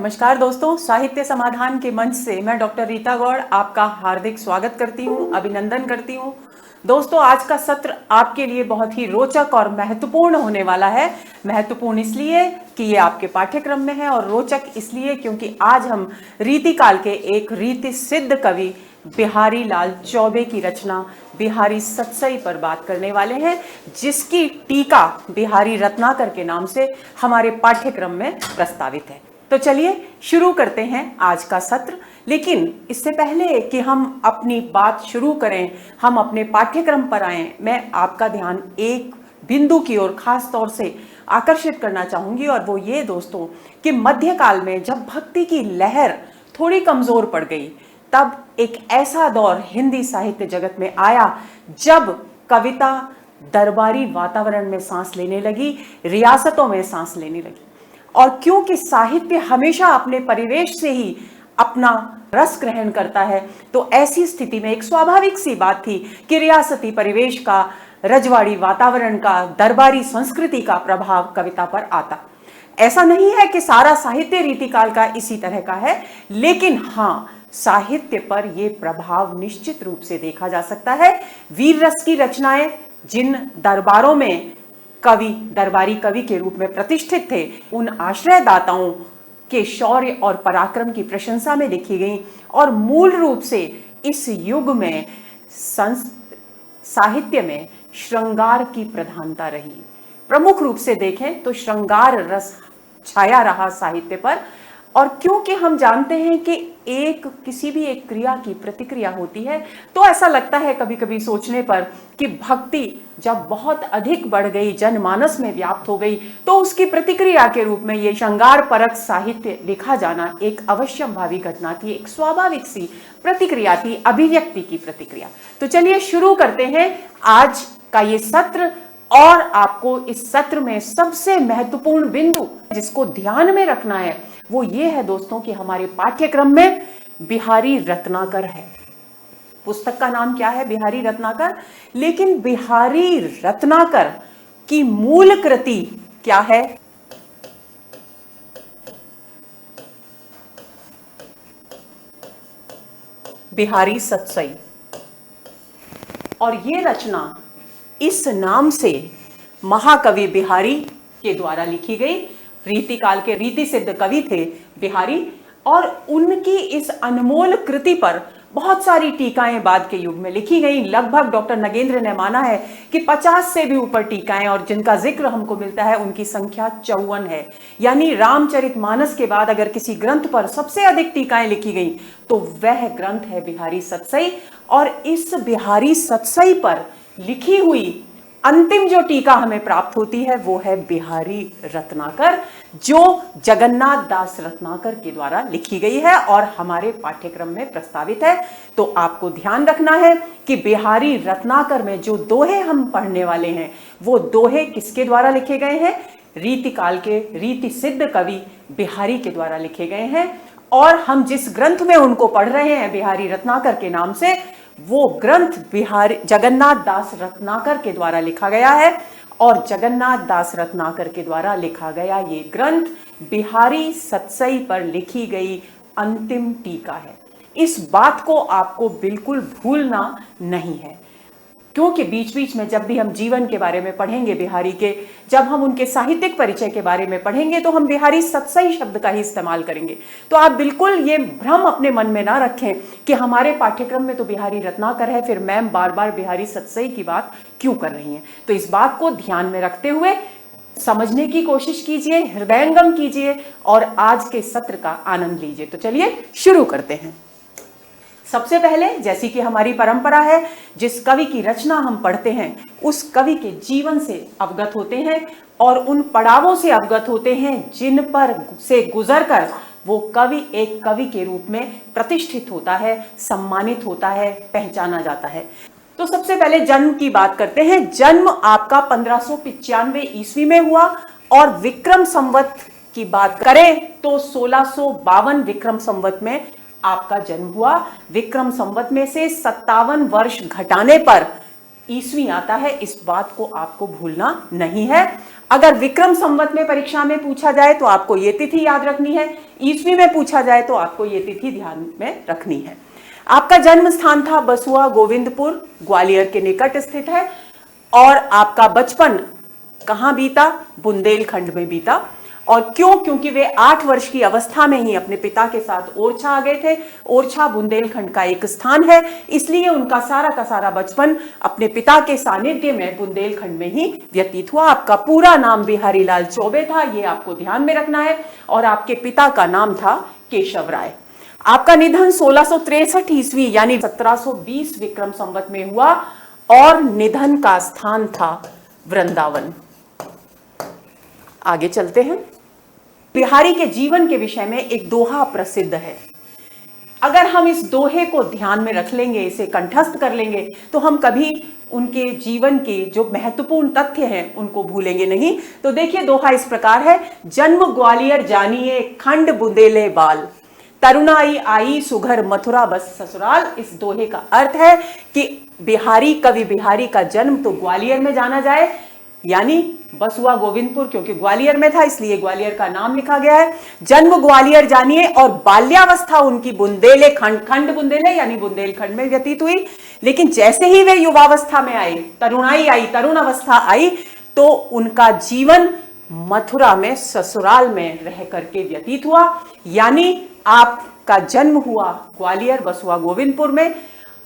नमस्कार दोस्तों, साहित्य समाधान के मंच से मैं डॉक्टर रीता गौड़ आपका हार्दिक स्वागत करती हूँ, अभिनंदन करती हूँ। दोस्तों, आज का सत्र आपके लिए बहुत ही रोचक और महत्वपूर्ण होने वाला है। महत्वपूर्ण इसलिए कि ये आपके पाठ्यक्रम में है और रोचक इसलिए क्योंकि आज हम रीतिकाल के एक रीति सिद्ध कवि बिहारी लाल चौबे की रचना बिहारी सतसई पर बात करने वाले हैं, जिसकी टीका बिहारी रत्नाकर के नाम से हमारे पाठ्यक्रम में प्रस्तावित है। तो चलिए शुरू करते हैं आज का सत्र। लेकिन इससे पहले कि हम अपनी बात शुरू करें, हम अपने पाठ्यक्रम पर आएं, मैं आपका ध्यान एक बिंदु की ओर खास तौर से आकर्षित करना चाहूंगी, और वो ये दोस्तों कि मध्यकाल में जब भक्ति की लहर थोड़ी कमजोर पड़ गई, तब एक ऐसा दौर हिंदी साहित्य जगत में आया जब कविता दरबारी वातावरण में सांस लेने लगी, रियासतों में सांस लेने लगी। और क्योंकि साहित्य हमेशा अपने परिवेश से ही अपना रस ग्रहण करता है, तो ऐसी स्थिति में एक स्वाभाविक सी बात थी कि रियासती परिवेश का, रजवाड़ी वातावरण का, दरबारी संस्कृति का प्रभाव कविता पर आता। ऐसा नहीं है कि सारा साहित्य रीतिकाल का इसी तरह का है, लेकिन हाँ, साहित्य पर यह प्रभाव निश्चित रूप से देखा जा सकता है। वीर रस की रचनाएं जिन दरबारों में कवि दरबारी कवि के रूप में प्रतिष्ठित थे, उन आश्रयदाताओं के शौर्य और पराक्रम की प्रशंसा में लिखी गई। और मूल रूप से इस युग में साहित्य में श्रृंगार की प्रधानता रही। प्रमुख रूप से देखें तो श्रृंगार रस छाया रहा साहित्य पर। और क्योंकि हम जानते हैं कि किसी भी एक क्रिया की प्रतिक्रिया होती है, तो ऐसा लगता है कभी कभी सोचने पर कि भक्ति जब बहुत अधिक बढ़ गई, जनमानस में व्याप्त हो गई, तो उसकी प्रतिक्रिया के रूप में ये श्रृंगार परक साहित्य लिखा जाना एक अवश्यंभावी घटना थी, एक स्वाभाविक सी प्रतिक्रिया थी, अभिव्यक्ति की प्रतिक्रिया। तो चलिए शुरू करते हैं आज का ये सत्र। और आपको इस सत्र में सबसे महत्वपूर्ण बिंदु जिसको ध्यान में रखना है वो ये है दोस्तों कि हमारे पाठ्यक्रम में बिहारी रत्नाकर है। पुस्तक का नाम क्या है? बिहारी रत्नाकर। लेकिन बिहारी रत्नाकर की मूल कृति क्या है? बिहारी सतसई। और ये रचना इस नाम से महाकवि बिहारी के द्वारा लिखी गई। रीतिकाल के रीति सिद्ध कवि थे बिहारी, और उनकी इस अनमोल कृति पर बहुत सारी टीकाएं बाद के युग में लिखी गई। लगभग डॉक्टर नगेंद्र ने माना है कि 50 से भी ऊपर टीकाएं, और जिनका जिक्र हमको मिलता है उनकी संख्या 54 है। यानी रामचरितमानस के बाद अगर किसी ग्रंथ पर सबसे अधिक टीकाएं लिखी गई तो वह ग्रंथ है बिहारी सतसई। और इस बिहारी सतसई पर लिखी हुई अंतिम जो टीका हमें प्राप्त होती है वो है बिहारी रत्नाकर, जो जगन्नाथ दास रत्नाकर के द्वारा लिखी गई है और हमारे पाठ्यक्रम में प्रस्तावित है। तो आपको ध्यान रखना है कि बिहारी रत्नाकर में जो दोहे हम पढ़ने वाले हैं वो दोहे किसके द्वारा लिखे गए हैं? रीतिकाल के रीति सिद्ध कवि बिहारी के द्वारा लिखे गए हैं। और हम जिस ग्रंथ में उनको पढ़ रहे हैं बिहारी रत्नाकर के नाम से, वो ग्रंथ जगन्नाथ दास रत्नाकर के द्वारा लिखा गया है। और जगन्नाथ दास रत्नाकर के द्वारा लिखा गया ये ग्रंथ बिहारी सतसई पर लिखी गई अंतिम टीका है। इस बात को आपको बिल्कुल भूलना नहीं है, क्योंकि बीच बीच में जब भी हम जीवन के बारे में पढ़ेंगे बिहारी के, जब हम उनके साहित्यिक परिचय के बारे में पढ़ेंगे, तो हम बिहारी सतसई शब्द का ही इस्तेमाल करेंगे। तो आप बिल्कुल ये भ्रम अपने मन में ना रखें कि हमारे पाठ्यक्रम में तो बिहारी रत्नाकर है, फिर मैम बार बार बिहारी सतसई की बात क्यों कर रही हैं। तो इस बात को ध्यान में रखते हुए समझने की कोशिश कीजिए, हृदयंगम कीजिए और आज के सत्र का आनंद लीजिए। तो चलिए शुरू करते हैं। सबसे पहले, जैसी कि हमारी परंपरा है, जिस कवि की रचना हम पढ़ते हैं उस कवि के जीवन से अवगत होते हैं और उन पड़ावों से अवगत होते हैं जिन पर से गुजरकर वो कवि एक कवि के रूप में प्रतिष्ठित होता है, सम्मानित होता है, पहचाना जाता है। तो सबसे पहले जन्म की बात करते हैं। जन्म आपका 1595 ईस्वी में हुआ, और विक्रम संवत की बात करें तो 1652 विक्रम संवत में आपका जन्म हुआ। विक्रम संवत में से 57 वर्ष घटाने पर ईस्वी आता है, इस बात को आपको भूलना नहीं है। अगर विक्रम संवत में परीक्षा में पूछा जाए तो आपको ये तिथि याद रखनी है, ईस्वी में पूछा जाए तो आपको ये तिथि ध्यान में रखनी है। आपका जन्म स्थान था बसुआ गोविंदपुर, ग्वालियर के निकट स्थित है। और आपका बचपन कहां बीता? बुंदेलखंड में बीता। और क्यों? क्योंकि वे 8 वर्ष की अवस्था में ही अपने पिता के साथ ओरछा आ गए थे। ओरछा बुंदेलखंड का एक स्थान है, इसलिए उनका सारा का सारा बचपन अपने पिता के सानिध्य में बुंदेलखंड में ही व्यतीत हुआ। आपका पूरा नाम बिहारी लाल चौबे था, ये आपको ध्यान में रखना है। और आपके पिता का नाम था केशव राय। आपका निधन 1663 ईस्वी यानी 1720 विक्रम संवत में हुआ और निधन का स्थान था वृंदावन। आगे चलते हैं। बिहारी के जीवन के विषय में एक दोहा प्रसिद्ध है। अगर हम इस दोहे को ध्यान में रख लेंगे, इसे कंठस्थ कर लेंगे, तो हम कभी उनके जीवन के जो महत्वपूर्ण तथ्य हैं उनको भूलेंगे नहीं। तो देखिए, दोहा इस प्रकार है। जन्म ग्वालियर जानिए खंड बुंदेले बाल, तरुणाई आई सुघर मथुरा बस ससुराल। इस दोहे का अर्थ है कि बिहारी, कवि बिहारी का जन्म तो ग्वालियर में जाना जाए, यानी बसुआ गोविंदपुर, क्योंकि ग्वालियर में था इसलिए ग्वालियर का नाम लिखा गया है। जन्म ग्वालियर जानिए और बाल्यावस्था उनकी बुंदेले खंड बुंदेले यानी बुंदेलखंड में व्यतीत हुई। लेकिन जैसे ही वे युवावस्था में आए, तरुणाई आई, तरुण अवस्था आई, तो उनका जीवन मथुरा में ससुराल में रह करके व्यतीत हुआ। यानी आपका जन्म हुआ ग्वालियर बसुआ गोविंदपुर में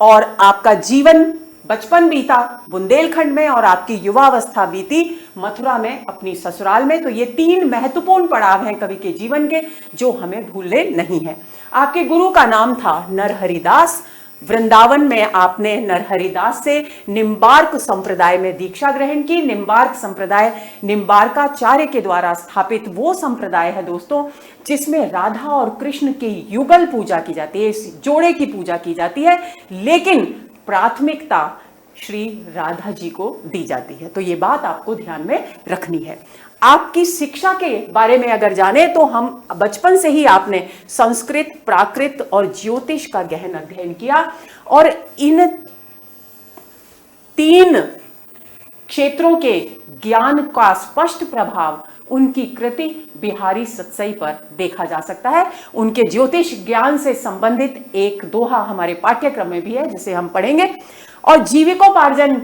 और आपका जीवन बचपन बीता बुंदेलखंड में और आपकी युवावस्था बीती मथुरा में अपनी ससुराल में। तो ये 3 महत्वपूर्ण पड़ाव हैं कवि के जीवन के, जो हमें भूलने नहीं है। आपके गुरु का नाम था नरहरिदास। वृंदावन में आपने नरहरिदास से निम्बार्क संप्रदाय में दीक्षा ग्रहण की। निम्बार्क संप्रदाय निम्बार्काचार्य के द्वारा स्थापित वो संप्रदाय है दोस्तों, जिसमें राधा और कृष्ण की युगल पूजा की जाती है, इस जोड़े की पूजा की जाती है, लेकिन प्राथमिकता श्री राधा जी को दी जाती है। तो ये बात आपको ध्यान में रखनी है। आपकी शिक्षा के बारे में अगर जाने तो हम बचपन से ही आपने संस्कृत, प्राकृत और ज्योतिष का गहन अध्ययन किया और इन 3 क्षेत्रों के ज्ञान का स्पष्ट प्रभाव उनकी कृति बिहारी सतसई पर देखा जा सकता है। उनके ज्योतिष ज्ञान से संबंधित एक दोहा हमारे पाठ्यक्रम में भी है, जिसे हम पढ़ेंगे। और जीविकोपार्जन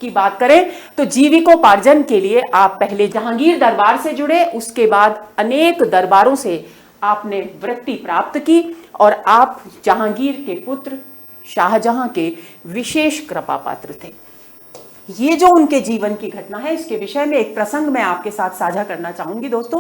की बात करें तो जीविकोपार्जन के लिए आप पहले जहांगीर दरबार से जुड़े, उसके बाद अनेक दरबारों से आपने वृत्ति प्राप्त की और आप जहांगीर के पुत्र शाहजहां के विशेष कृपा पात्र थे। ये जो उनके जीवन की घटना है, इसके विषय में एक प्रसंग मैं आपके साथ साझा करना चाहूंगी दोस्तों,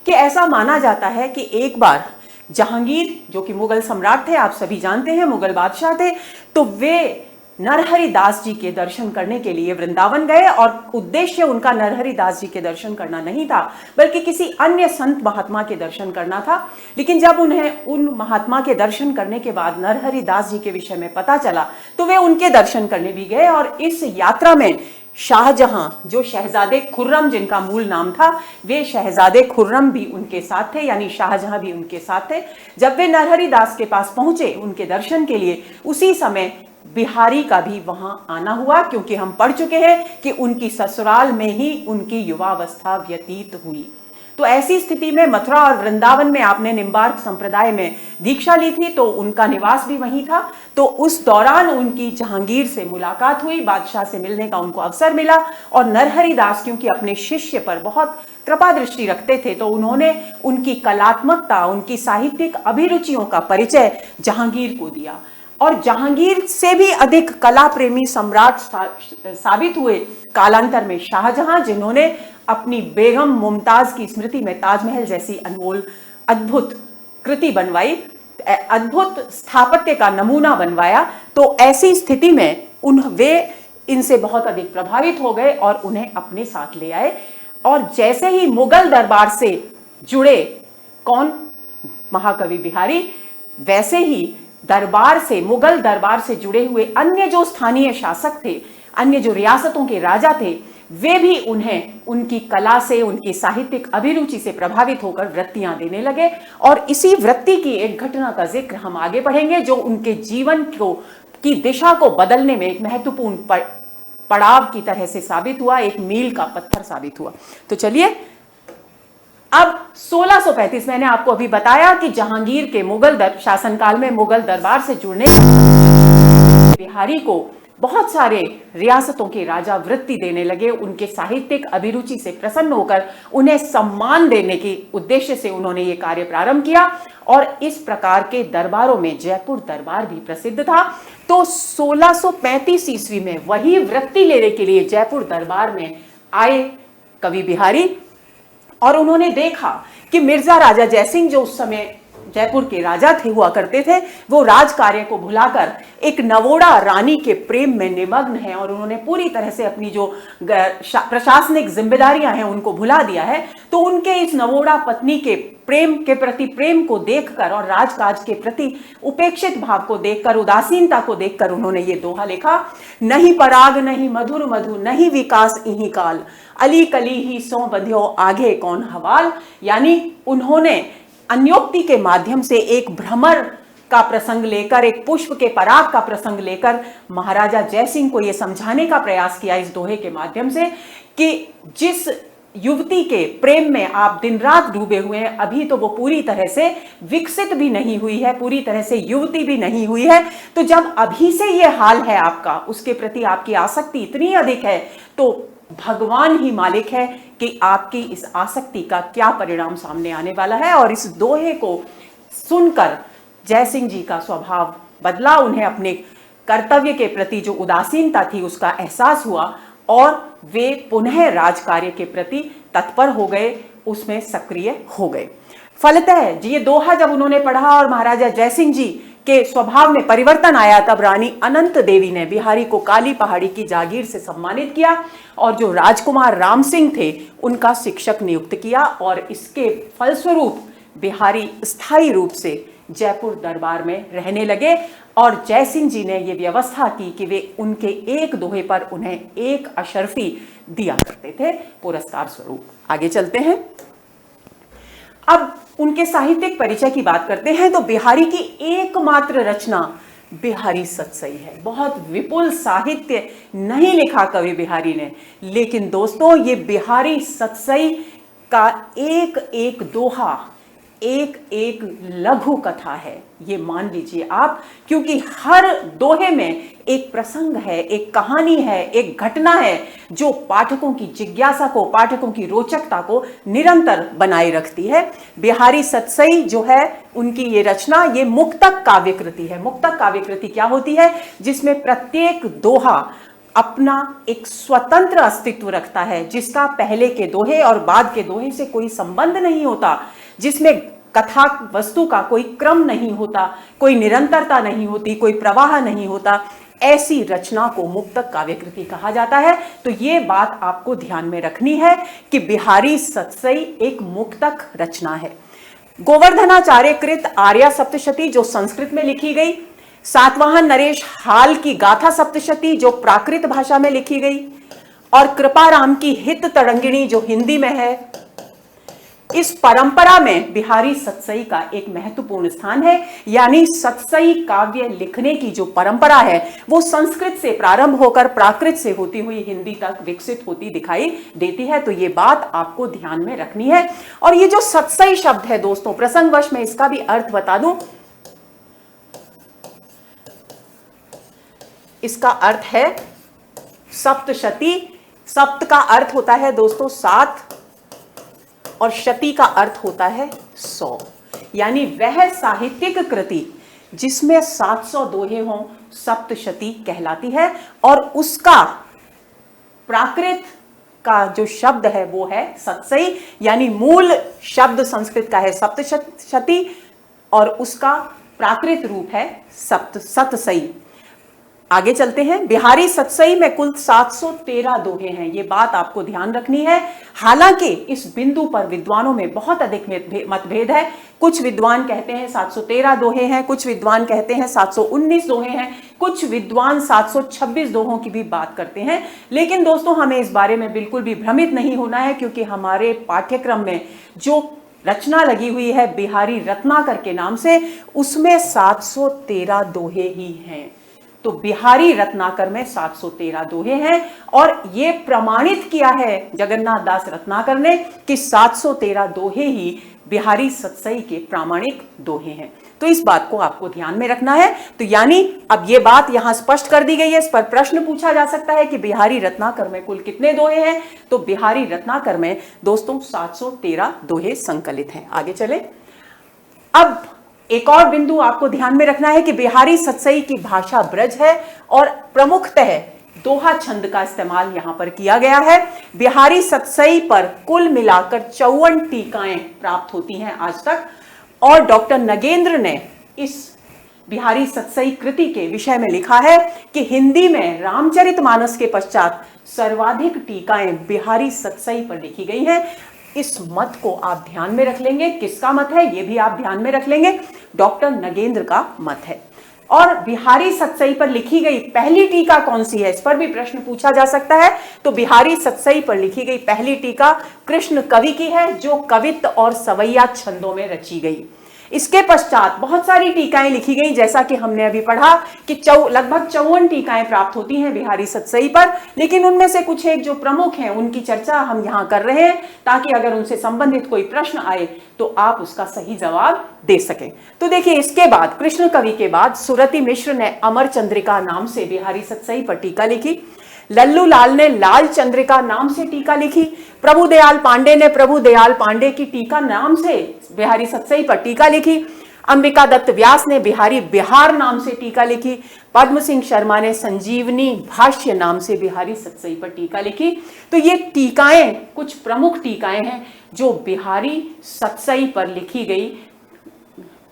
कि ऐसा माना जाता है कि एक बार जहांगीर, जो कि मुगल सम्राट थे, आप सभी जानते हैं मुगल बादशाह थे, तो वे नरहरिदास जी के दर्शन करने के लिए वृंदावन गए। और उद्देश्य उनका नरहरिदास जी के दर्शन करना नहीं था, बल्कि किसी अन्य संत महात्मा के दर्शन करना था। लेकिन जब उन्हें उन महात्मा के दर्शन करने के बाद नरहरिदास जी के विषय में पता चला, तो वे उनके दर्शन करने भी गए। और इस यात्रा में शाहजहां, जो शहजादे खुर्रम जिनका मूल नाम था, वे शहजादे खुर्रम भी उनके साथ थे, यानी शाहजहां भी उनके साथ थे। जब वे नरहरिदास के पास पहुंचे उनके दर्शन के लिए, उसी समय बिहारी का भी वहां आना हुआ, क्योंकि हम पढ़ चुके हैं कि उनकी ससुराल में ही उनकी युवावस्था व्यतीत हुई। तो ऐसी स्थिति में मथुरा और वृंदावन में आपने निम्बार्क संप्रदाय में दीक्षा ली थी, तो उनका निवास भी वहीं था। तो उस दौरान उनकी जहांगीर से मुलाकात हुई, बादशाह से मिलने का उनको अवसर मिला। और नरहरिदास क्योंकि अपने शिष्य पर बहुत कृपा दृष्टि रखते थे, तो उन्होंने उनकी कलात्मकता, उनकी साहित्यिक अभिरुचियों का परिचय जहांगीर को दिया। और जहांगीर से भी अधिक कला प्रेमी सम्राट साबित हुए कालांतर में शाहजहां, जिन्होंने अपनी बेगम मुमताज की स्मृति में ताजमहल जैसी अनमोल अद्भुत कृति बनवाई, अद्भुत स्थापत्य का नमूना बनवाया। तो ऐसी स्थिति में वे इनसे बहुत अधिक प्रभावित हो गए और उन्हें अपने साथ ले आए। और जैसे ही मुगल दरबार से जुड़े कौन? महाकवि बिहारी, वैसे ही दरबार से, मुगल दरबार से जुड़े हुए अन्य जो स्थानीय शासक थे, अन्य जो रियासतों के राजा थे, वे भी उन्हें उनकी कला से, उनकी साहित्यिक अभिरुचि से प्रभावित होकर वृत्तियां देने लगे। और इसी वृत्ति की एक घटना का जिक्र हम आगे पढ़ेंगे, जो उनके जीवन को की दिशा को बदलने में एक महत्वपूर्ण पड़ाव की तरह से साबित हुआ, एक मील का पत्थर साबित हुआ। तो चलिए, अब 1635 मैंने आपको अभी बताया कि जहांगीर के मुगल शासनकाल में मुगल दरबार से जुड़ने बिहारी को बहुत सारे रियासतों के राजा वृत्ति देने लगे। उनके साहित्यिक अभिरुचि से प्रसन्न होकर उन्हें सम्मान देने के उद्देश्य से उन्होंने ये कार्य प्रारंभ किया और इस प्रकार के दरबारों में जयपुर दरबार भी प्रसिद्ध था। तो 1635 ईस्वी में वही वृत्ति लेने के लिए जयपुर दरबार में आए कवि बिहारी और उन्होंने देखा कि मिर्जा राजा जयसिंह जो उस समय जयपुर के राजा थे हुआ करते थे, वो राज कार्य को भुलाकर एक नवोड़ा रानी के प्रेम में निमग्न है और उन्होंने पूरी तरह से अपनी जो प्रशासनिक जिम्मेदारियां हैं उनको भुला दिया है। तो उनके इस नवोड़ा पत्नी के प्रेम के प्रति प्रेम को देखकर और राजकाज के प्रति उपेक्षित भाव को देखकर, उदासीनता को देखकर उन्होंने ये दोहा लिखा, नहीं पराग नहीं मधुर मधु नहीं विकास इही काल, अली कली ही सो बंध्यो आगे कौन हवाल। यानी उन्होंने अन्योक्ति के माध्यम से एक भ्रमर का प्रसंग लेकर, एक पुष्प के पराग का प्रसंग लेकर महाराजा जयसिंह को यह समझाने का प्रयास किया इस दोहे के माध्यम से कि जिस युवती के प्रेम में आप दिन रात डूबे हुए हैं, अभी तो वो पूरी तरह से विकसित भी नहीं हुई है, पूरी तरह से युवती भी नहीं हुई है। तो जब अभी से ये हाल है आपका, उसके प्रति आपकी आसक्ति इतनी अधिक है, तो भगवान ही मालिक है कि आपकी इस आसक्ति का क्या परिणाम सामने आने वाला है। और इस दोहे को सुनकर जयसिंह जी का स्वभाव बदला, उन्हें अपने कर्तव्य के प्रति जो उदासीनता थी उसका एहसास हुआ और वे पुनः राजकार्य के प्रति तत्पर हो गए, उसमें सक्रिय हो गए। फलतः ये दोहा जब उन्होंने पढ़ा और महाराजा जयसिंह जी के स्वभाव में परिवर्तन आया, तब रानी अनंत देवी ने बिहारी को काली पहाड़ी की जागीर से सम्मानित किया और जो राजकुमार राम सिंह थे उनका शिक्षक नियुक्त किया और इसके फलस्वरूप बिहारी स्थायी रूप से जयपुर दरबार में रहने लगे। और जयसिंह जी ने यह व्यवस्था की कि वे उनके एक दोहे पर उन्हें एक अशर्फी दिया करते थे पुरस्कार स्वरूप। आगे चलते हैं, अब उनके साहित्यिक परिचय की बात करते हैं। तो बिहारी की एकमात्र रचना बिहारी सतसई है। बहुत विपुल साहित्य नहीं लिखा कवि बिहारी ने, लेकिन दोस्तों ये बिहारी सतसई का एक एक दोहा एक एक लघु कथा है, ये मान लीजिए आप, क्योंकि हर दोहे में एक प्रसंग है, एक कहानी है, एक घटना है जो पाठकों की जिज्ञासा को, पाठकों की रोचकता को निरंतर बनाए रखती है। बिहारी सतसई जो है उनकी ये रचना, ये मुक्तक काव्य कृति है। मुक्तक काव्य कृति क्या होती है? जिसमें प्रत्येक दोहा अपना एक स्वतंत्र अस्तित्व रखता है, जिसका पहले के दोहे और बाद के दोहे से कोई संबंध नहीं होता, जिसमें कथा वस्तु का कोई क्रम नहीं होता, कोई निरंतरता नहीं होती, कोई प्रवाह नहीं होता। ऐसी रचना को मुक्तक काव्यकृति कहा जाता है। तो ये बात आपको ध्यान में रखनी है कि बिहारी सतसई एक मुक्तक रचना है। गोवर्धनाचार्य कृत आर्या सप्तशती जो संस्कृत में लिखी गई, सातवाहन नरेश हाल की गाथा सप्तशती जो प्राकृत भाषा में लिखी गई, और कृपाराम की हित तरंगिणी जो हिंदी में है, इस परंपरा में बिहारी सतसई का एक महत्वपूर्ण स्थान है। यानी सतसई काव्य लिखने की जो परंपरा है वो संस्कृत से प्रारंभ होकर प्राकृत से होती हुई हिंदी तक विकसित होती दिखाई देती है। तो ये बात आपको ध्यान में रखनी है। और ये जो सतसई शब्द है दोस्तों, प्रसंगवश में इसका भी अर्थ बता दूं, इसका अर्थ है सप्तशती। सप्त का अर्थ होता है दोस्तों 7 और शती का अर्थ होता है 100। यानी वह साहित्यिक कृति जिसमें 700 दोहे हों सप्तशती कहलाती है। और उसका प्राकृत का जो शब्द है वो है सतसई। यानी मूल शब्द संस्कृत का है सप्तशती और उसका प्राकृत रूप है सतसई। आगे चलते हैं। बिहारी सतसई में कुल 713 दोहे हैं, ये बात आपको ध्यान रखनी है। हालांकि इस बिंदु पर विद्वानों में बहुत अधिक मतभेद है। कुछ विद्वान कहते हैं 713 दोहे हैं, कुछ विद्वान कहते हैं 719 दोहे हैं, कुछ विद्वान 726 दोहों की भी बात करते हैं। लेकिन दोस्तों हमें इस बारे में बिल्कुल भी भ्रमित नहीं होना है, क्योंकि हमारे पाठ्यक्रम में जो रचना लगी हुई है बिहारी रत्नाकर के नाम से, उसमें 713 दोहे ही हैं। तो बिहारी रत्नाकर में 713 दोहे हैं और ये प्रमाणित किया है जगन्नाथ दास रत्नाकर ने कि 713 दोहे ही बिहारी सतसई के प्रामाणिक दोहे हैं। तो इस बात को आपको ध्यान में रखना है। तो यानी अब ये बात यहां स्पष्ट कर दी गई है। इस पर प्रश्न पूछा जा सकता है कि बिहारी रत्नाकर में कुल कितने दोहे हैं, तो बिहारी रत्नाकर में दोस्तों 713 दोहे संकलित हैं। आगे चले। अब एक और बिंदु आपको ध्यान में रखना है कि बिहारी सतसई की भाषा ब्रज है और प्रमुखतः दोहा छंद का इस्तेमाल यहां पर किया गया है। बिहारी सतसई पर कुल मिलाकर 54 टीकाएं प्राप्त होती हैं आज तक और डॉक्टर नगेंद्र ने इस बिहारी सतसई कृति के विषय में लिखा है कि हिंदी में रामचरितमानस के पश्चात सर्वाधिक टीकाएं बिहारी सतसई पर लिखी गई हैं। इस मत को आप ध्यान में रख लेंगे। किसका मत है ये भी आप ध्यान में रख लेंगे, डॉक्टर नगेंद्र का मत है। और बिहारी सतसई पर लिखी गई पहली टीका कौन सी है, इस पर भी प्रश्न पूछा जा सकता है। तो बिहारी सतसई पर लिखी गई पहली टीका कृष्ण कवि की है जो कवित्त और सवैया छंदों में रची गई। इसके पश्चात बहुत सारी टीकाएं लिखी गई, जैसा कि हमने अभी पढ़ा कि लगभग 54 टीकाएं प्राप्त होती हैं बिहारी सतसई पर, लेकिन उनमें से कुछ एक जो प्रमुख हैं उनकी चर्चा हम यहां कर रहे हैं ताकि अगर उनसे संबंधित कोई प्रश्न आए तो आप उसका सही जवाब दे सकें। तो देखिए, इसके बाद कृष्ण कवि के बाद सुरति मिश्र ने अमर चंद्रिका नाम से बिहारी सतसई पर टीका लिखी। लल्लू लाल ने लाल चंद्रिका नाम से टीका लिखी। प्रभु दयाल पांडे ने प्रभु दयाल पांडे की टीका नाम से बिहारी सतसई पर टीका लिखी। अंबिका दत्त व्यास ने बिहारी बिहार नाम से टीका लिखी। पद्म सिंह शर्मा ने संजीवनी भाष्य नाम से बिहारी सतसई पर टीका लिखी। तो ये टीकाएं कुछ प्रमुख टीकाएं हैं जो बिहारी सतसई पर लिखी गई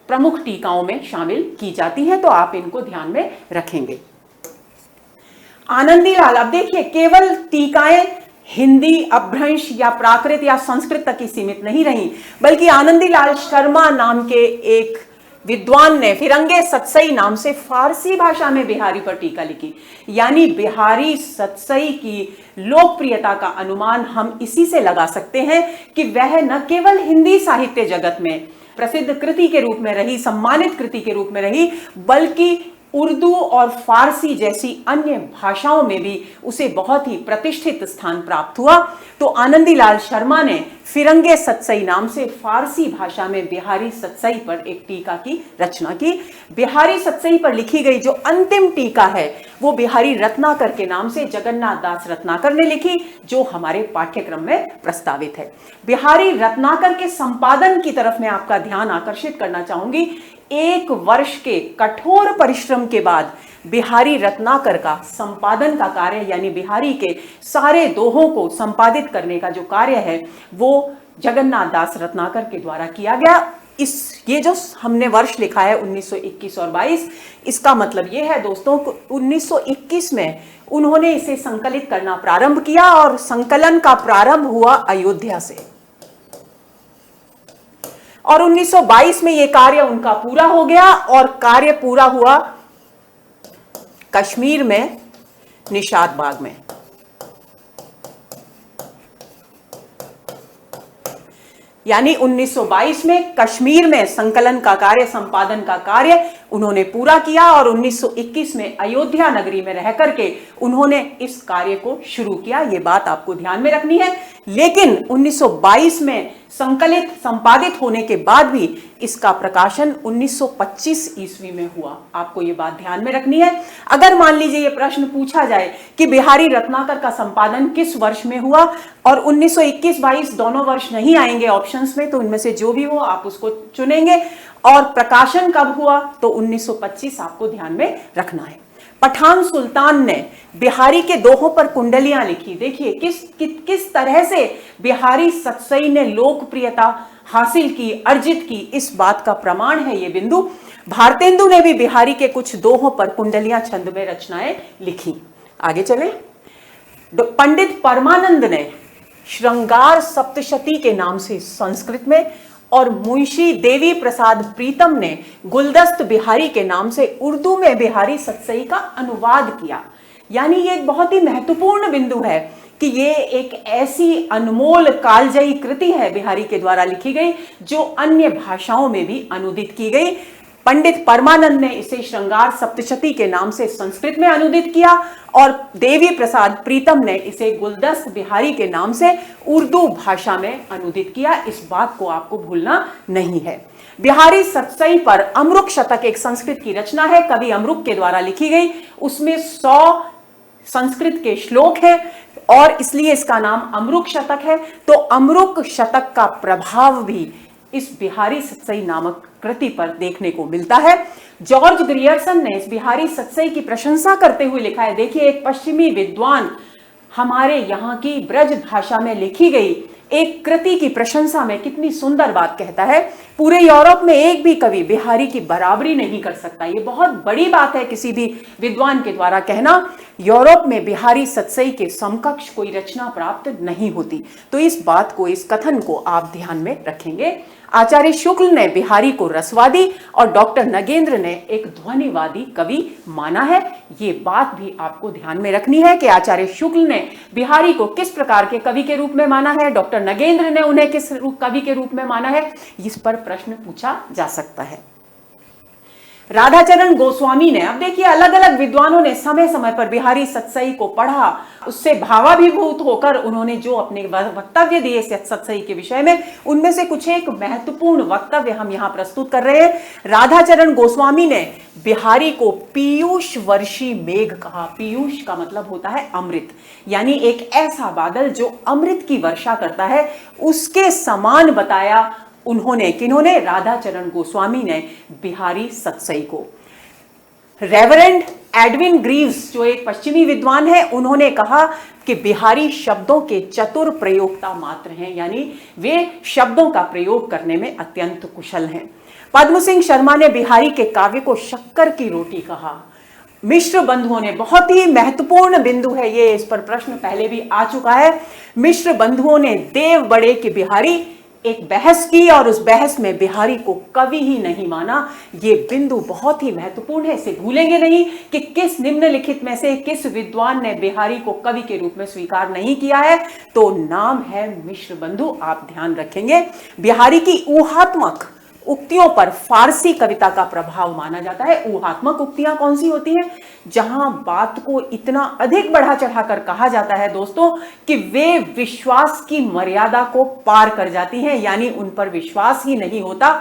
प्रमुख टीकाओं में शामिल की जाती हैं, तो आप इनको ध्यान में रखेंगे। आनंदी लाल, अब देखिए, केवल टीकाएं हिंदी, अपभ्रंश या प्राकृत या संस्कृत तक ही सीमित नहीं रही, बल्कि आनंदी लाल शर्मा नाम के एक विद्वान ने फिरंगे सतसई नाम से फारसी भाषा में बिहारी पर टीका लिखी। यानी बिहारी सतसई की लोकप्रियता का अनुमान हम इसी से लगा सकते हैं कि वह न केवल हिंदी साहित्य जगत में प्रसिद्ध कृति के रूप में रही, सम्मानित कृति के रूप में रही, बल्कि उर्दू और फारसी जैसी अन्य भाषाओं में भी उसे बहुत ही प्रतिष्ठित स्थान प्राप्त हुआ। तो आनंदीलाल शर्मा ने फिरंगे सतसई नाम से फारसी भाषा में बिहारी सतसई पर एक टीका की रचना की। बिहारी सतसई पर लिखी गई जो अंतिम टीका है वो बिहारी रत्नाकर के नाम से जगन्नाथ दास रत्नाकर ने लिखी, जो हमारे पाठ्यक्रम में प्रस्तावित है। बिहारी रत्नाकर के संपादन की तरफ मैं आपका ध्यान आकर्षित करना चाहूंगी। 1 वर्ष के कठोर परिश्रम के बाद बिहारी रत्नाकर का संपादन का कार्य, यानी बिहारी के सारे दोहों को संपादित करने का जो कार्य है वो जगन्नाथ दास रत्नाकर के द्वारा किया गया। ये जो हमने वर्ष लिखा है 1921 और 22, इसका मतलब ये है दोस्तों को 1921 में उन्होंने इसे संकलित करना प्रारंभ किया और संकलन का प्रारंभ हुआ अयोध्या से, और 1922 में यह कार्य उनका पूरा हो गया और कार्य पूरा हुआ कश्मीर में निशात बाग में। यानी 1922 में कश्मीर में संकलन का कार्य, संपादन का कार्य उन्होंने पूरा किया और 1921 में अयोध्या नगरी में रह करके उन्होंने इस कार्य को शुरू किया। ये बात आपको ध्यान में रखनी है। लेकिन 1922 में संकलित संपादित होने के बाद भी इसका प्रकाशन 1925 ईस्वी में हुआ। आपको ये बात ध्यान में रखनी है। अगर मान लीजिए ये प्रश्न पूछा जाए कि बिहारी रत्नाकर का संपादन किस वर्ष में हुआ, और 1921-22 दोनों वर्ष नहीं आएंगे ऑप्शंस में, तो उनमें से जो भी हो आप उसको चुनेंगे। और प्रकाशन कब हुआ, तो 1925 आपको ध्यान में रखना है। पठान सुल्तान ने बिहारी के दोहों पर कुंडलियां लिखी। देखिए किस तरह से बिहारी सतसई ने लोकप्रियता हासिल की, अर्जित की, इस बात का प्रमाण है ये बिंदु। भारतेंदु ने भी बिहारी के कुछ दोहों पर कुंडलियां छंद में रचनाएं लिखी। आगे चले। पंडित परमानंद ने श्रृंगार सप्तशती के नाम से संस्कृत में, और मुंशी देवी प्रसाद प्रीतम ने गुलदस्त बिहारी के नाम से उर्दू में बिहारी सतसई का अनुवाद किया। यानी ये एक बहुत ही महत्वपूर्ण बिंदु है कि ये एक ऐसी अनमोल कालजयी कृति है बिहारी के द्वारा लिखी गई जो अन्य भाषाओं में भी अनुदित की गई। पंडित परमानंद ने इसे श्रृंगार सप्तशती के नाम से संस्कृत में अनुदित किया और देवी प्रसाद प्रीतम ने इसे गुलदस्त बिहारी के नाम से उर्दू भाषा में अनुदित किया। इस बात को आपको भूलना नहीं है। बिहारी सतसई पर अमरुक शतक एक संस्कृत की रचना है, कवि अमरुक के द्वारा लिखी गई। उसमें 100 संस्कृत के श्लोक हैं और इसलिए इसका नाम अमरुक शतक है। तो अमरुक शतक का प्रभाव भी इस बिहारी सतसई नामक कृति पर देखने को मिलता है। जॉर्ज ग्रियर्सन ने इस बिहारी सतसई की प्रशंसा करते हुए लिखा है, देखिए एक पश्चिमी विद्वान हमारे यहाँ की ब्रज भाषा में लिखी गई एक कृति की प्रशंसा में कितनी सुंदर बात कहता है। पूरे यूरोप में एक भी कवि बिहारी की बराबरी नहीं कर सकता। ये बहुत बड़ी बात है किसी भी विद्वान के द्वारा कहना। यूरोप में बिहारी सतसई के समकक्ष कोई रचना प्राप्त नहीं होती। तो इस बात को, इस कथन को आप ध्यान में रखेंगे। आचार्य शुक्ल ने बिहारी को रसवादी और डॉक्टर नगेंद्र ने एक ध्वनिवादी कवि माना है। ये बात भी आपको ध्यान में रखनी है कि आचार्य शुक्ल ने बिहारी को किस प्रकार के कवि के रूप में माना है, डॉक्टर नगेंद्र ने उन्हें किस कवि के रूप में माना है। इस पर प्रश्न पूछा जा सकता है। राधाचरण गोस्वामी ने, अब देखिए अलग अलग विद्वानों ने समय समय पर बिहारी सतसई को पढ़ा, उससे भावाभिभूत होकर उन्होंने जो अपने वक्तव्य दिए सतसई के विषय में, उनमें से कुछ एक महत्वपूर्ण वक्तव्य हम यहां प्रस्तुत कर रहे हैं। राधाचरण गोस्वामी ने बिहारी को पीयूष वर्षी मेघ कहा। पीयूष का मतलब होता है अमृत, यानी एक ऐसा बादल जो अमृत की वर्षा करता है, उसके समान बताया उन्होंने। किन्होंने? राधाचरण गोस्वामी ने बिहारी सतसई को। रेवरेंड एडविन ग्रीव्स जो एक पश्चिमी विद्वान है, उन्होंने कहा कि बिहारी शब्दों के चतुर प्रयोक्ता मात्र हैं, यानी वे शब्दों का प्रयोग करने में अत्यंत कुशल हैं। पद्म सिंह शर्मा ने बिहारी के काव्य को शक्कर की रोटी कहा। मिश्र बंधुओं ने, बहुत ही महत्वपूर्ण बिंदु है ये, इस पर प्रश्न पहले भी आ चुका है। मिश्र बंधुओं ने देव बड़े के बिहारी एक बहस की और उस बहस में बिहारी को कवि ही नहीं माना। ये बिंदु बहुत ही महत्वपूर्ण है, इसे भूलेंगे नहीं कि किस निम्नलिखित में से किस विद्वान ने बिहारी को कवि के रूप में स्वीकार नहीं किया है। तो नाम है मिश्र बंधु, आप ध्यान रखेंगे। बिहारी की ऊहात्मक उक्तियों पर फारसी कविता का प्रभाव माना जाता है। ऊहात्मक उक्तियां कौन सी होती हैं? जहां बात को इतना अधिक बढ़ा चढ़ाकर कहा जाता है दोस्तों कि वे विश्वास की मर्यादा को पार कर जाती हैं, यानी उन पर विश्वास ही नहीं होता।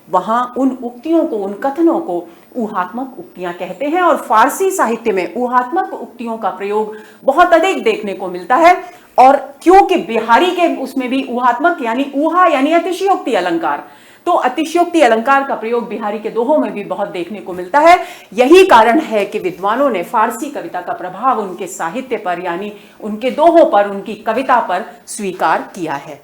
वहां उन उक्तियों को, उन कथनों को ऊहात्मक उक्तियां कहते हैं। और फारसी साहित्य में ऊहात्मक उक्तियों का प्रयोग बहुत अधिक देखने को मिलता है। और क्योंकि बिहारी के उसमें भी ऊहात्मक यानी ऊहा यानी अतिशयोक्ति अलंकार, तो अतिशयोक्ति अलंकार का प्रयोग बिहारी के दोहों में भी बहुत देखने को मिलता है। यही कारण है कि विद्वानों ने फारसी कविता का प्रभाव उनके साहित्य पर, यानी उनके दोहों पर, उनकी कविता पर स्वीकार किया है।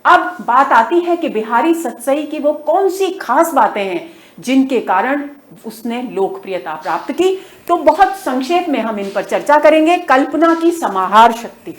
अब बात आती है कि बिहारी सतसई की वो कौन सी खास बातें हैं जिनके कारण उसने लोकप्रियता प्राप्त की। तो बहुत संक्षेप में हम इन पर चर्चा करेंगे। कल्पना की समाहार शक्ति।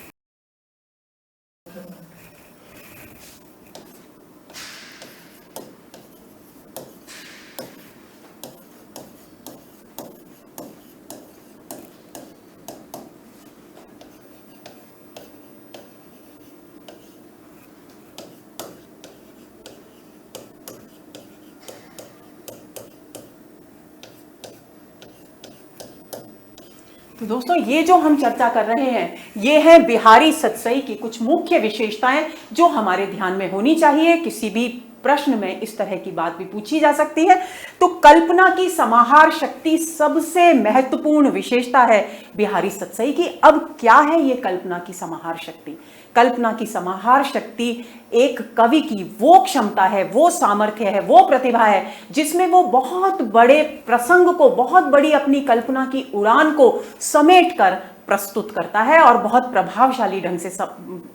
तो दोस्तों ये जो हम चर्चा कर रहे हैं, ये है बिहारी सतसई की कुछ मुख्य विशेषताएं जो हमारे ध्यान में होनी चाहिए। किसी भी प्रश्न में इस तरह की बात भी पूछी जा सकती है। तो कल्पना की समाहार शक्ति सबसे महत्वपूर्ण विशेषता है बिहारी सतसई की। अब क्या है ये कल्पना की समाहार शक्ति? कल्पना की समाहार शक्ति एक कवि की वो क्षमता है, वो सामर्थ्य है, वो प्रतिभा है जिसमें वो बहुत बड़े प्रसंग को, बहुत बड़ी अपनी कल्पना की उड़ान को समेटकर प्रस्तुत करता है और बहुत प्रभावशाली ढंग से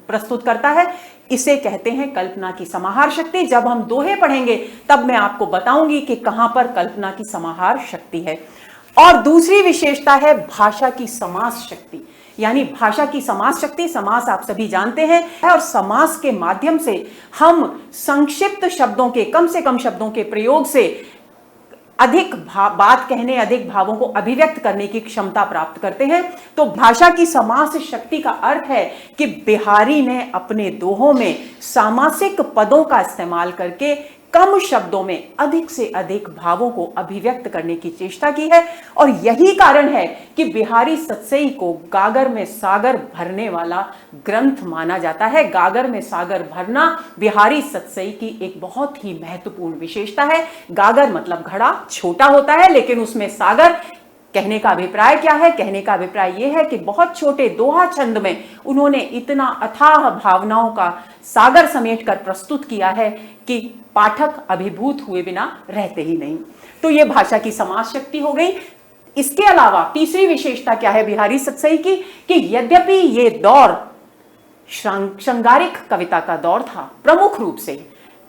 प्रस्तुत करता है। इसे कहते हैं कल्पना की समाहार शक्ति। जब हम दोहे पढ़ेंगे तब मैं आपको बताऊंगी कि कहां पर कल्पना की समाहार शक्ति है। और दूसरी विशेषता है भाषा की समास शक्ति, यानी भाषा की समास शक्ति। समास आप सभी जानते हैं, और समास के माध्यम से हम संक्षिप्त शब्दों के, कम से कम शब्दों के प्रयोग से अधिक बात कहने, अधिक भावों को अभिव्यक्त करने की क्षमता प्राप्त करते हैं। तो भाषा की समास शक्ति का अर्थ है कि बिहारी ने अपने दोहों में सामासिक पदों का इस्तेमाल करके कम शब्दों में अधिक से अधिक भावों को अभिव्यक्त करने की चेष्टा की है। और यही कारण है कि बिहारी सतसई को गागर में सागर भरने वाला ग्रंथ माना जाता है। गागर में सागर भरना बिहारी सतसई की एक बहुत ही महत्वपूर्ण विशेषता है। गागर मतलब घड़ा छोटा होता है, लेकिन उसमें सागर। कहने का अभिप्राय क्या है? कहने का अभिप्राय यह है कि बहुत छोटे दोहा छंद में उन्होंने इतना अथाह भावनाओं का सागर समेट कर प्रस्तुत किया है कि पाठक अभिभूत हुए बिना रहते ही नहीं। तो यह भाषा की समाज शक्ति हो गई। इसके अलावा तीसरी विशेषता क्या है बिहारी सतसई की? कि यद्यपि यह दौर श्रृंगारिक कविता का दौर था प्रमुख रूप से,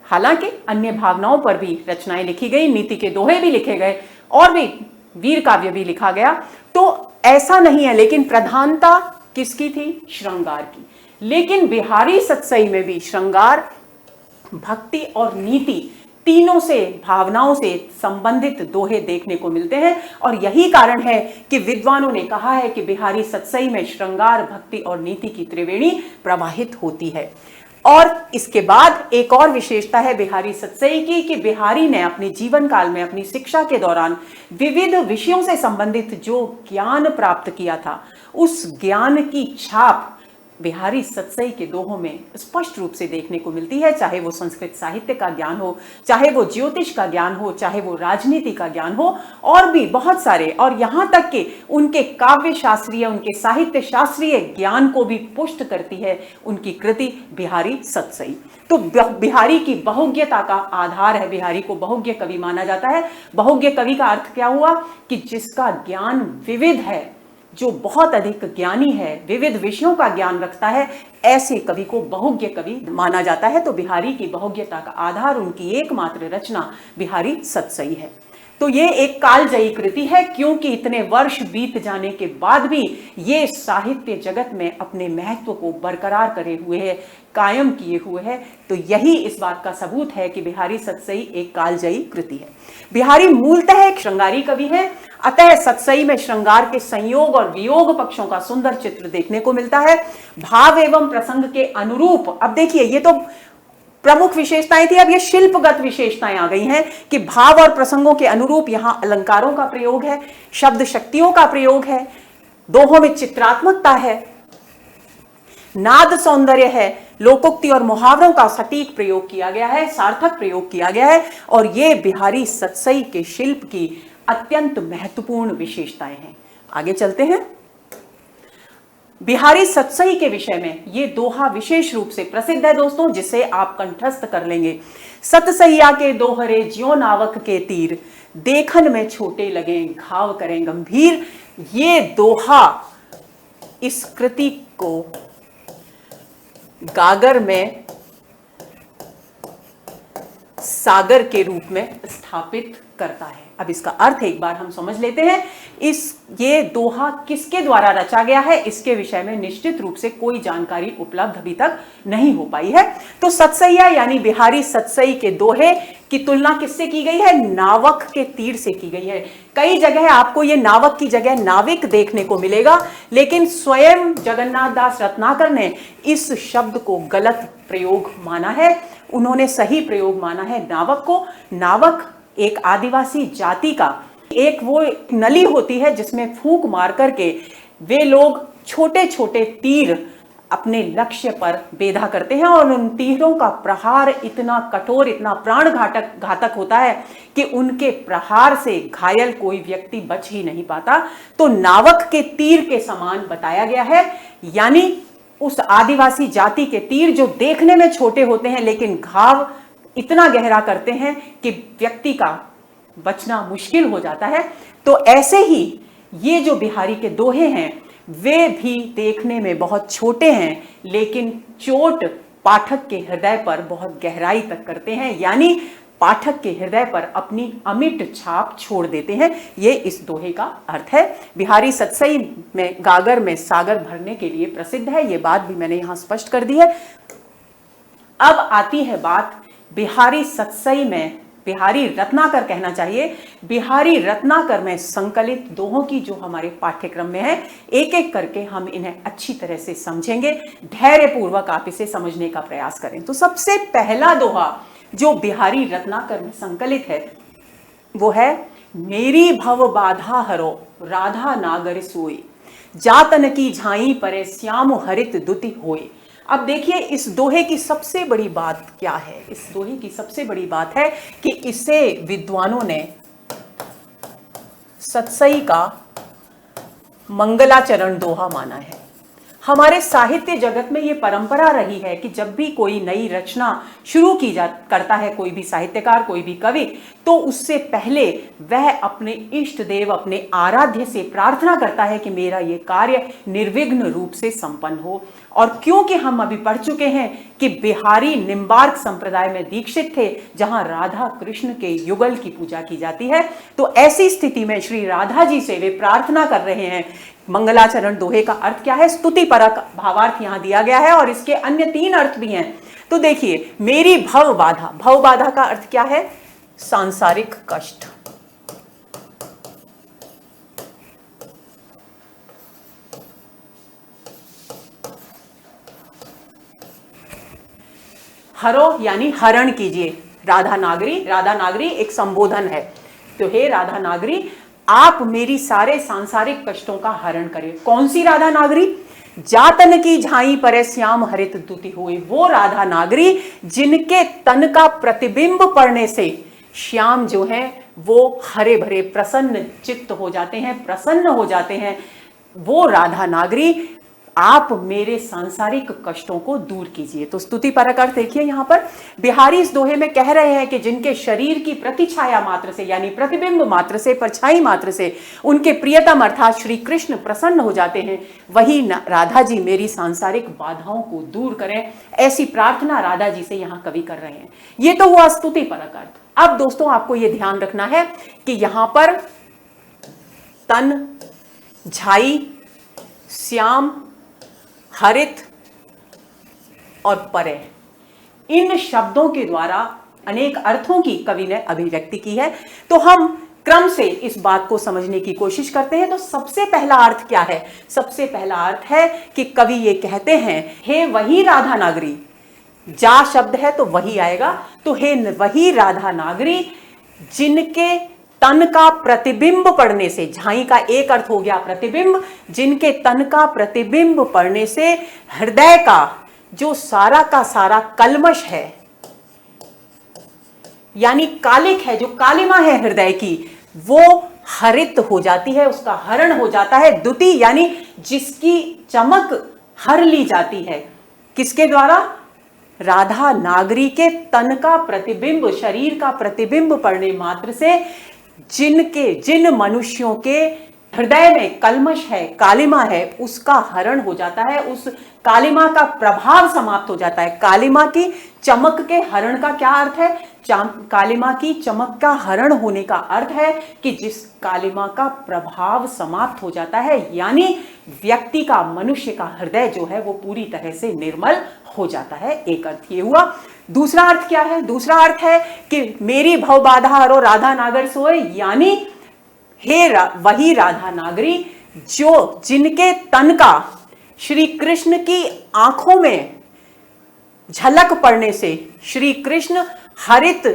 हालांकि अन्य भावनाओं पर भी रचनाएं लिखी गई, नीति के दोहे भी लिखे गए और भी वीर काव्य भी लिखा गया, तो ऐसा नहीं है। लेकिन प्रधानता किसकी थी? श्रृंगार की। लेकिन बिहारी सतसई में भी श्रृंगार, भक्ति और नीति तीनों से, भावनाओं से संबंधित दोहे देखने को मिलते हैं। और यही कारण है कि विद्वानों ने कहा है कि बिहारी सतसई में श्रृंगार, भक्ति और नीति की त्रिवेणी प्रवाहित होती है। और इसके बाद एक और विशेषता है बिहारी सतसई की कि बिहारी ने अपने जीवन काल में, अपनी शिक्षा के दौरान विविध विषयों से संबंधित जो ज्ञान प्राप्त किया था, उस ज्ञान की छाप बिहारी सतसई के दोहों में स्पष्ट रूप से देखने को मिलती है। चाहे वो संस्कृत साहित्य का ज्ञान हो, चाहे वो ज्योतिष का ज्ञान हो, चाहे वो राजनीति का ज्ञान हो, और भी बहुत सारे, और यहाँ तक कि उनके काव्य शास्त्रीय, उनके साहित्य शास्त्रीय ज्ञान को भी पुष्ट करती है उनकी कृति बिहारी सतसई। तो बिहारी की बहुज्ञता का आधार है, बिहारी को बहुज्ञ कवि माना जाता है। बहुज्ञ कवि का अर्थ क्या हुआ? कि जिसका ज्ञान विविध है, जो बहुत अधिक ज्ञानी है, विविध विषयों का ज्ञान रखता है, ऐसे कवि को बहुज्ञ कवि माना जाता है। तो बिहारी की बहुज्ञता का आधार उनकी एकमात्र रचना बिहारी सतसई है। तो ये एक कालजयी कृति है, क्योंकि इतने वर्ष बीत जाने के बाद भी ये साहित्य जगत में अपने महत्व को बरकरार करे हुए है, कायम किए हुए है। तो यही इस बात का सबूत है कि बिहारी सतसई एक कालजयी कृति है। बिहारी मूलतः एक श्रृंगारी कवि है, अतः सतसई में श्रृंगार के संयोग और वियोग पक्षों का सुंदर चित्र देखने को मिलता है। भाव एवं प्रसंग के अनुरूप, अब देखिए ये तो प्रमुख विशेषताएं थी, अब ये शिल्पगत विशेषताएं आ गई हैं कि भाव और प्रसंगों के अनुरूप यहां अलंकारों का प्रयोग है, शब्द शक्तियों का प्रयोग है, दोहों में चित्रात्मकता है, नाद सौंदर्य है, लोकोक्ति और मुहावरों का सटीक प्रयोग किया गया है, सार्थक प्रयोग किया गया है। और ये बिहारी सतसई के शिल्प की अत्यंत महत्वपूर्ण विशेषताएं हैं। आगे चलते हैं। बिहारी सतसई के विषय में ये दोहा विशेष रूप से प्रसिद्ध है दोस्तों, जिसे आप कंठस्थ कर लेंगे। सतसैया के दोहरे ज्यो नावक के तीर, देखन में छोटे लगे घाव करें गंभीर। ये दोहा इस कृति को गागर में सागर के रूप में स्थापित करता है। अब इसका अर्थ एक बार हम समझ लेते हैं। ये दोहा किसके द्वारा रचा गया है, इसके विषय में निश्चित रूप से कोई जानकारी उपलब्ध अभी तक नहीं हो पाई है। तो सतसैया यानी बिहारी सतसई के दोहे की तुलना किससे की गई है? नावक के तीर से की गई है। कई जगह आपको ये नावक की जगह नाविक देखने को मिलेगा, लेकिन स्वयं जगन्नाथ दास रत्नाकर ने इस शब्द को गलत प्रयोग माना है। उन्होंने सही प्रयोग माना है नावक को। नावक एक आदिवासी जाति का एक वो नली होती है जिसमें फूंक मार करके वे लोग छोटे छोटे तीर अपने लक्ष्य पर बेधा करते हैं, और उन तीरों का प्रहार इतना कठोर, इतना प्राण घातक होता है कि उनके प्रहार से घायल कोई व्यक्ति बच ही नहीं पाता। तो नावक के तीर के समान बताया गया है, यानी उस आदिवासी जाति के तीर जो देखने में छोटे होते हैं लेकिन घाव इतना गहरा करते हैं कि व्यक्ति का बचना मुश्किल हो जाता है। तो ऐसे ही ये जो बिहारी के दोहे हैं वे भी देखने में बहुत छोटे हैं, लेकिन चोट पाठक के हृदय पर बहुत गहराई तक करते हैं, यानी पाठक के हृदय पर अपनी अमिट छाप छोड़ देते हैं। ये इस दोहे का अर्थ है। बिहारी सतसई में गागर में सागर भरने के लिए प्रसिद्ध है, ये बात भी मैंने यहां स्पष्ट कर दी है। अब आती है बात बिहारी सतसई में, बिहारी रत्नाकर कहना चाहिए, बिहारी रत्नाकर में संकलित दोहों की जो हमारे पाठ्यक्रम में है, एक एक करके हम इन्हें अच्छी तरह से समझेंगे। धैर्यपूर्वक आप इसे समझने का प्रयास करें। तो सबसे पहला दोहा जो बिहारी रत्नाकर में संकलित है वो है, मेरी भव बाधा हरो राधा नागर सोई, जातन की झाई परे श्याम हरित दुति होए। अब देखिए इस दोहे की सबसे बड़ी बात क्या है। इस दोहे की सबसे बड़ी बात है कि इसे विद्वानों ने सतसई का मंगलाचरण दोहा माना है। हमारे साहित्य जगत में ये परंपरा रही है कि जब भी कोई नई रचना शुरू करता है कोई भी साहित्यकार, कोई भी कवि, तो उससे पहले वह अपने इष्ट देव, अपने आराध्य से प्रार्थना करता है कि मेरा ये कार्य निर्विघ्न रूप से संपन्न हो। और क्योंकि हम अभी पढ़ चुके हैं कि बिहारी निम्बार्क संप्रदाय में दीक्षित थे, जहां राधा कृष्ण के युगल की पूजा की जाती है, तो ऐसी स्थिति में श्री राधा जी से वे प्रार्थना कर रहे हैं। मंगलाचरण दोहे का अर्थ क्या है? स्तुति परक भावार्थ यहां दिया गया है और इसके अन्य 3 अर्थ भी हैं। तो देखिए, मेरी भव बाधा, भव बाधा का अर्थ क्या है? सांसारिक कष्ट। हरो यानी हरण कीजिए। राधा नागरी, राधा नागरी एक संबोधन है। तो हे राधा नागरी, आप मेरी सारे सांसारिक कष्टों का हरण करें। कौन सी राधा नागरी? जातन की झाई परे श्याम हरित दुति हुई। वो राधा नागरी जिनके तन का प्रतिबिंब पड़ने से श्याम जो है वो हरे भरे प्रसन्न चित्त हो जाते हैं, प्रसन्न हो जाते हैं। वो राधा नागरी, आप मेरे सांसारिक कष्टों को दूर कीजिए। तो स्तुति परक अर्थ देखिए यहां पर बिहारी इस दोहे में कह रहे हैं कि जिनके शरीर की प्रतिछाया मात्र से, यानी प्रतिबिंब मात्र से, परछाई मात्र से उनके प्रियतम अर्थात श्री कृष्ण प्रसन्न हो जाते हैं, वही राधा जी मेरी सांसारिक बाधाओं को दूर करें। ऐसी प्रार्थना राधा जी से यहां कवि कर रहे हैं। ये तो हुआ स्तुति परक अर्थ। अब दोस्तों आपको यह ध्यान रखना है कि यहां पर तन, झाई, श्याम, हरित और परे, इन शब्दों के द्वारा अनेक अर्थों की कवि ने अभिव्यक्ति की है। तो हम क्रम से इस बात को समझने की कोशिश करते हैं। तो सबसे पहला अर्थ क्या है? सबसे पहला अर्थ है कि कवि ये कहते हैं, हे वही राधा नागरी, जा शब्द है तो वही आएगा। तो हे वही राधा नागरी जिनके तन का प्रतिबिंब पड़ने से, झाई का एक अर्थ हो गया प्रतिबिंब, जिनके तन का प्रतिबिंब पड़ने से हृदय का जो सारा का सारा कल्मश है, यानी कालिक है, जो कालिमा है हृदय की, वो हरित हो जाती है, उसका हरण हो जाता है। दुति यानी जिसकी चमक हर ली जाती है। किसके द्वारा? राधा नागरी के तन का प्रतिबिंब, शरीर का प्रतिबिंब पड़ने मात्र से जिन मनुष्यों के हृदय में कल्मश है, कालिमा है, उसका हरण हो जाता है, उस कालिमा का प्रभाव समाप्त हो जाता है। कालिमा की चमक के हरण का क्या अर्थ है? कालिमा की चमक का हरण होने का अर्थ है कि जिस कालिमा का प्रभाव समाप्त हो जाता है, यानी व्यक्ति का, मनुष्य का हृदय जो है वो पूरी तरह से निर्मल हो जाता है। एक अर्थ ये हुआ। दूसरा अर्थ क्या है? दूसरा अर्थ है कि मेरी भव बाधा हरो राधा नागर सोए, यानी हे वही राधा नागरी जो जिनके तन का श्री कृष्ण की आंखों में झलक पड़ने से श्री कृष्ण हरित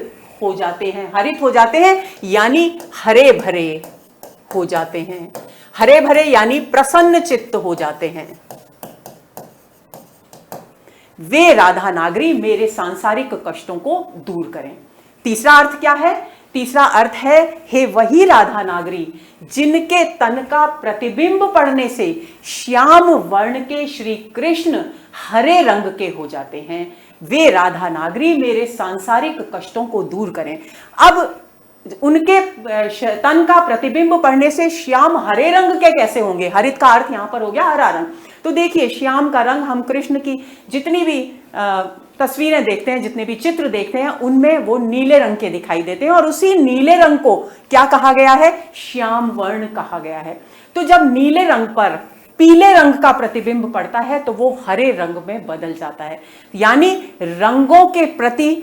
हो जाते हैं। हरित हो जाते हैं यानी हरे भरे हो जाते हैं। हरे भरे यानी प्रसन्न चित्त हो जाते हैं। वे राधा नागरी मेरे सांसारिक कष्टों को दूर करें। तीसरा अर्थ क्या है? तीसरा अर्थ है, हे वही राधा नागरी जिनके तन का प्रतिबिंब पड़ने से श्याम वर्ण के श्री कृष्ण हरे रंग के हो जाते हैं। वे राधा नागरी मेरे सांसारिक कष्टों को दूर करें। अब उनके तन का प्रतिबिंब पड़ने से श्याम हरे रंग के कैसे होंगे? हरित का अर्थ यहां पर हो गया हरा रंग। तो देखिए, श्याम का रंग हम कृष्ण की जितनी भी तस्वीरें देखते हैं, जितने भी चित्र देखते हैं, उनमें वो नीले रंग के दिखाई देते हैं और उसी नीले रंग को क्या कहा गया है? श्याम वर्ण कहा गया है। तो जब नीले रंग पर पीले रंग का प्रतिबिंब पड़ता है तो वो हरे रंग में बदल जाता है। यानी रंगों के प्रति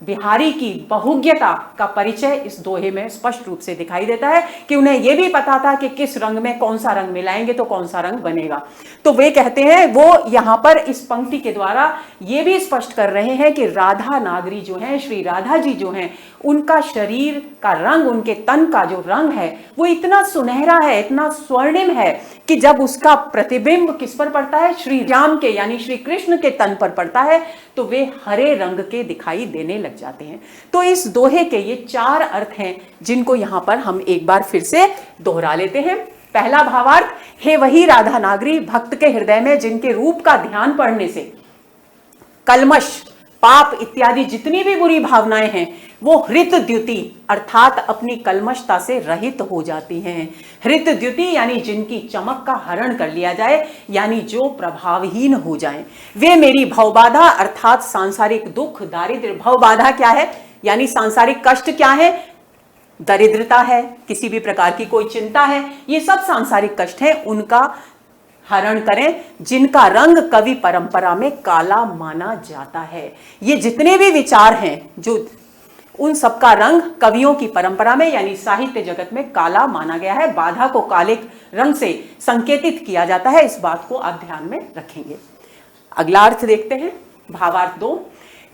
बिहारी की बहुज्ञता का परिचय इस दोहे में स्पष्ट रूप से दिखाई देता है कि उन्हें यह भी पता था कि किस रंग में कौन सा रंग मिलाएंगे तो कौन सा रंग बनेगा। तो वे कहते हैं, वो यहां पर इस पंक्ति के द्वारा यह भी स्पष्ट कर रहे हैं कि राधा नागरी जो है, श्री राधा जी जो हैं, उनका शरीर का रंग, उनके तन का जो रंग है वो इतना सुनहरा है, इतना स्वर्णिम है कि जब उसका प्रतिबिंब किस पर पड़ता है, श्री राम के यानी श्री कृष्ण के तन पर पड़ता है तो वे हरे रंग के दिखाई देने लग जाते हैं। तो इस दोहे के ये 4 अर्थ हैं जिनको यहां पर हम एक बार फिर से दोहरा लेते हैं। पहला भावार्थ, हे वही राधा नागरी, भक्त के हृदय में जिनके रूप का ध्यान पढ़ने से कलमश, पाप इत्यादि जितनी भी बुरी भावनाएं हैं वो हृत द्युति अर्थात अपनी कलमशता से रहित हो जाती हैं। हृत द्युति यानी जिनकी चमक का हरण कर लिया जाए, यानी जो प्रभावहीन हो जाएं। वे मेरी भवबाधा अर्थात सांसारिक दुख, दारिद्र्य, भवबाधा क्या है यानी सांसारिक कष्ट क्या है, दरिद्रता है, किसी भी प्रकार की कोई चिंता है, ये सब सांसारिक कष्ट है, उनका हरण करें, जिनका रंग कवि परंपरा में काला माना जाता है। ये जितने भी विचार हैं जो उन सबका रंग कवियों की परंपरा में यानी साहित्य जगत में काला माना गया है। बाधा को काले रंग से संकेतित किया जाता है, इस बात को आप ध्यान में रखेंगे। अगला अर्थ देखते हैं, भावार्थ 2,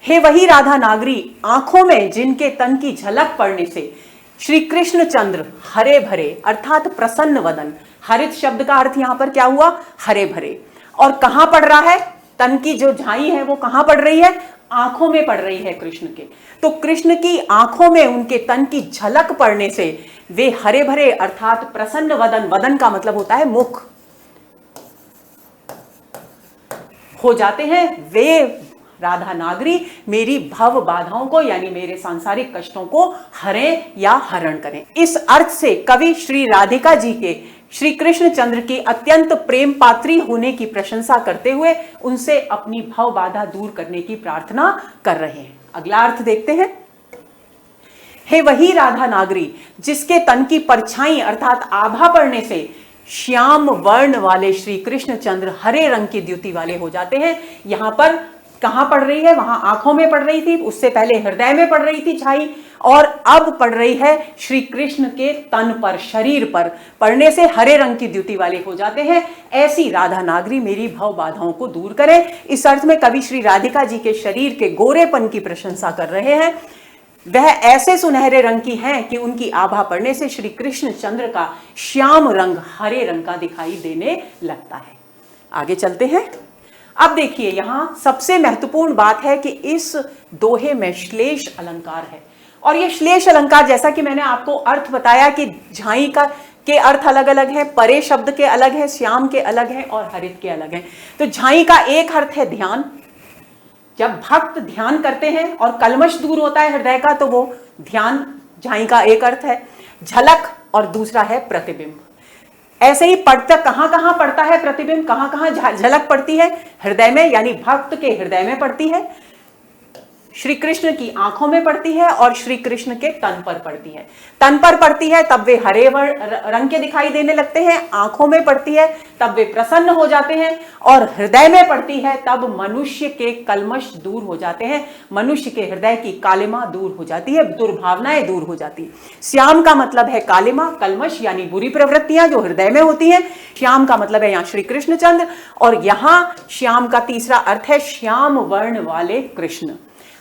हे वही राधा नागरी, आंखों में जिनके तन की झलक पड़ने से श्री कृष्ण चंद्र हरे भरे अर्थात प्रसन्न वदन, हरित शब्द का अर्थ यहां पर क्या हुआ, हरे भरे, और कहां पड़ रहा है, तन की जो झाई है वो कहां पड़ रही है, आंखों में पड़ रही है कृष्ण के। तो कृष्ण की आंखों में उनके तन की झलक पड़ने से वे हरे भरे अर्थात प्रसन्न वदन, वदन का मतलब होता है मुख, हो जाते हैं। वे राधा नागरी मेरी भव बाधाओं को यानी मेरे सांसारिक कष्टों को हरें या हरण करें। इस अर्थ से कवि श्री राधिका जी के श्री कृष्ण चंद्र की अत्यंत प्रेम पात्री होने की प्रशंसा करते हुए उनसे अपनी भव बाधा दूर करने की प्रार्थना कर रहे हैं। अगला अर्थ देखते हैं, हे वही राधा नागरी जिसके तन की परछाई अर्थात आभा पड़ने से श्याम वर्ण वाले श्री कृष्ण चंद्र हरे रंग की द्युति वाले हो जाते हैं। यहां पर कहां पड़ रही है, वहां आंखों में पड़ रही थी, उससे पहले हृदय में पड़ रही थी छाई, और अब पड़ रही है श्री कृष्ण के तन पर, शरीर पर पड़ने से हरे रंग की द्युति वाले हो जाते हैं। ऐसी राधा नागरी मेरी भव बाधाओं को दूर करे। इस अर्थ में कवि श्री राधिका जी के शरीर के गोरेपन की प्रशंसा कर रहे हैं। वह ऐसे सुनहरे रंग की हैं कि उनकी आभा पड़ने से श्री कृष्ण चंद्र का श्याम रंग हरे रंग का दिखाई देने लगता है। आगे चलते हैं। अब देखिए, यहां सबसे महत्वपूर्ण बात है कि इस दोहे में श्लेष अलंकार है, और ये श्लेष अलंकार जैसा कि मैंने आपको अर्थ बताया कि झाई का के अर्थ अलग अलग है, परे शब्द के अलग है, श्याम के अलग है और हरित के अलग है। तो झाई का एक अर्थ है ध्यान, जब भक्त ध्यान करते हैं और कलमश दूर होता है हृदय का तो वो ध्यान झाई का एक अर्थ है। झलक और दूसरा है प्रतिबिंब। ऐसे ही पढ़ता कहां कहां पड़ता है प्रतिबिंब, कहां कहां झलक पड़ती है, हृदय में यानी भक्त के हृदय में पड़ती है, श्री कृष्ण की आंखों में पड़ती है और श्री कृष्ण के तन पर पड़ती है। तन पर पड़ती है तब वे हरे रंग के दिखाई देने लगते हैं, आंखों में पड़ती है तब वे प्रसन्न हो जाते हैं, और हृदय में पड़ती है तब मनुष्य के कलमश दूर हो जाते हैं, मनुष्य के हृदय की कालिमा दूर हो जाती है, दुर्भावनाएं दूर हो जाती है। श्याम का मतलब है कालिमा, कलमश यानी बुरी प्रवृत्तियां जो हृदय में होती हैं। श्याम का मतलब है यहाँ श्री कृष्णचंद्र, और यहाँ श्याम का तीसरा अर्थ है श्याम वर्ण वाले कृष्ण।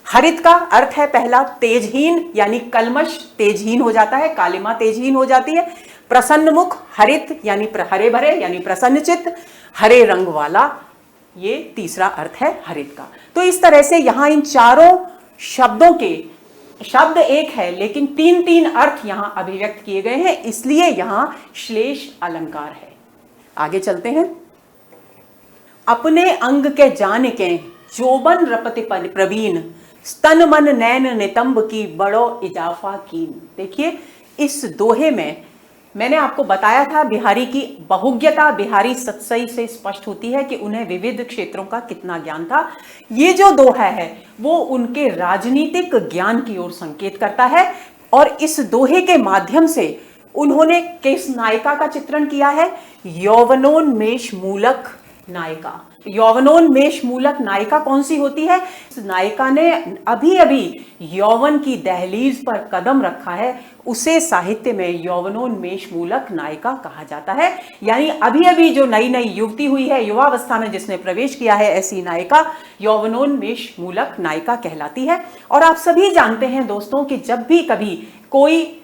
हरित का अर्थ है पहला तेजहीन, यानी कलमश तेजहीन हो जाता है, कालिमा तेजहीन हो जाती है। प्रसन्न मुख, हरित यानी हरे भरे यानी प्रसन्न चित्त, हरे रंग वाला, ये तीसरा अर्थ है हरित का। तो इस तरह से यहां इन चारों शब्दों के शब्द एक है लेकिन तीन तीन अर्थ यहां अभिव्यक्त किए गए हैं, इसलिए यहां श्लेष अलंकार है। आगे चलते हैं। अपने अंग के जान के जोबन रपति प्रवीण, स्तन मन नैन नितंब की बड़ो इजाफा कीन। देखिए, इस दोहे में मैंने आपको बताया था बिहारी की बहुज्ञता बिहारी सत्सई से स्पष्ट होती है कि उन्हें विविध क्षेत्रों का कितना ज्ञान था। ये जो दोहा है वो उनके राजनीतिक ज्ञान की ओर संकेत करता है, और इस दोहे के माध्यम से उन्होंने किस नायिका का चित्रण किया है, यौवनोन्मेष मूलक नायिका। यौवनोन्मेष मूलक नायिका कौन सी होती है? नायिका ने अभी अभी यौवन की दहलीज पर कदम रखा है, उसे साहित्य में यौवनोन्मेष मूलक नायिका कहा जाता है। यानी अभी अभी जो नई नई युवती हुई है, युवावस्था में जिसने प्रवेश किया है, ऐसी नायिका यौवनोन्मेष मूलक नायिका कहलाती है। और आप सभी जानते हैं दोस्तों कि जब भी कभी कोई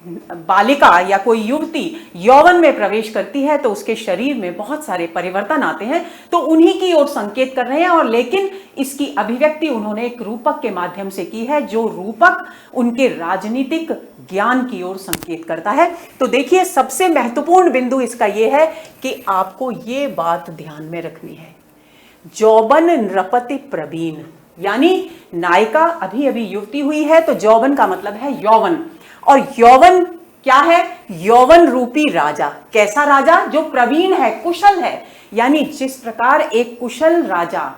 बालिका या कोई युवती यौवन में प्रवेश करती है तो उसके शरीर में बहुत सारे परिवर्तन आते हैं, तो उन्हीं की ओर संकेत कर रहे हैं। और लेकिन इसकी अभिव्यक्ति उन्होंने एक रूपक के माध्यम से की है, जो रूपक उनके राजनीतिक ज्ञान की ओर संकेत करता है। तो देखिए, सबसे महत्वपूर्ण बिंदु इसका यह है कि आपको ये बात ध्यान में रखनी है, जौबन नृपति प्रवीण, यानी नायिका अभी अभी युवती हुई है, तो जौबन का मतलब है यौवन, और यौवन क्या है? यौवन रूपी राजा। कैसा राजा? जो प्रवीण है, कुशल है। यानी जिस प्रकार एक कुशल राजा,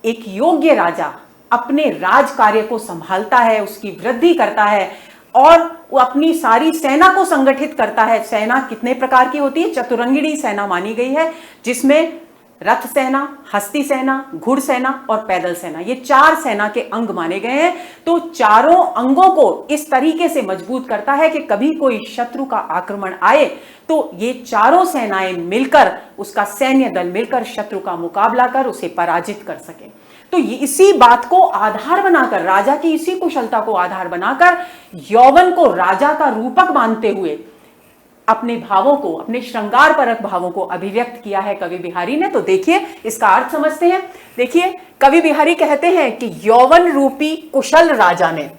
एक योग्य राजा अपने राज कार्य को संभालता है, उसकी वृद्धि करता है और वो अपनी सारी सेना को संगठित करता है। सेना कितने प्रकार की होती है? चतुरंगिणी सेना मानी गई है, जिसमें रथ सेना, हस्ती सेना, घुड़ सेना और पैदल सेना, ये 4 सेना के अंग माने गए हैं। तो चारों अंगों को इस तरीके से मजबूत करता है कि कभी कोई शत्रु का आक्रमण आए तो ये चारों सेनाएं मिलकर, उसका सैन्य दल मिलकर शत्रु का मुकाबला कर उसे पराजित कर सके। तो ये इसी बात को आधार बनाकर, राजा की इसी कुशलता को आधार बनाकर यौवन को राजा का रूपक मानते हुए अपने भावों को, अपने श्रृंगार परक भावों को अभिव्यक्त किया है कवि बिहारी ने। तो देखिए, इसका अर्थ समझते हैं। देखिए, कवि बिहारी कहते हैं कि यौवन रूपी कुशल राजा ने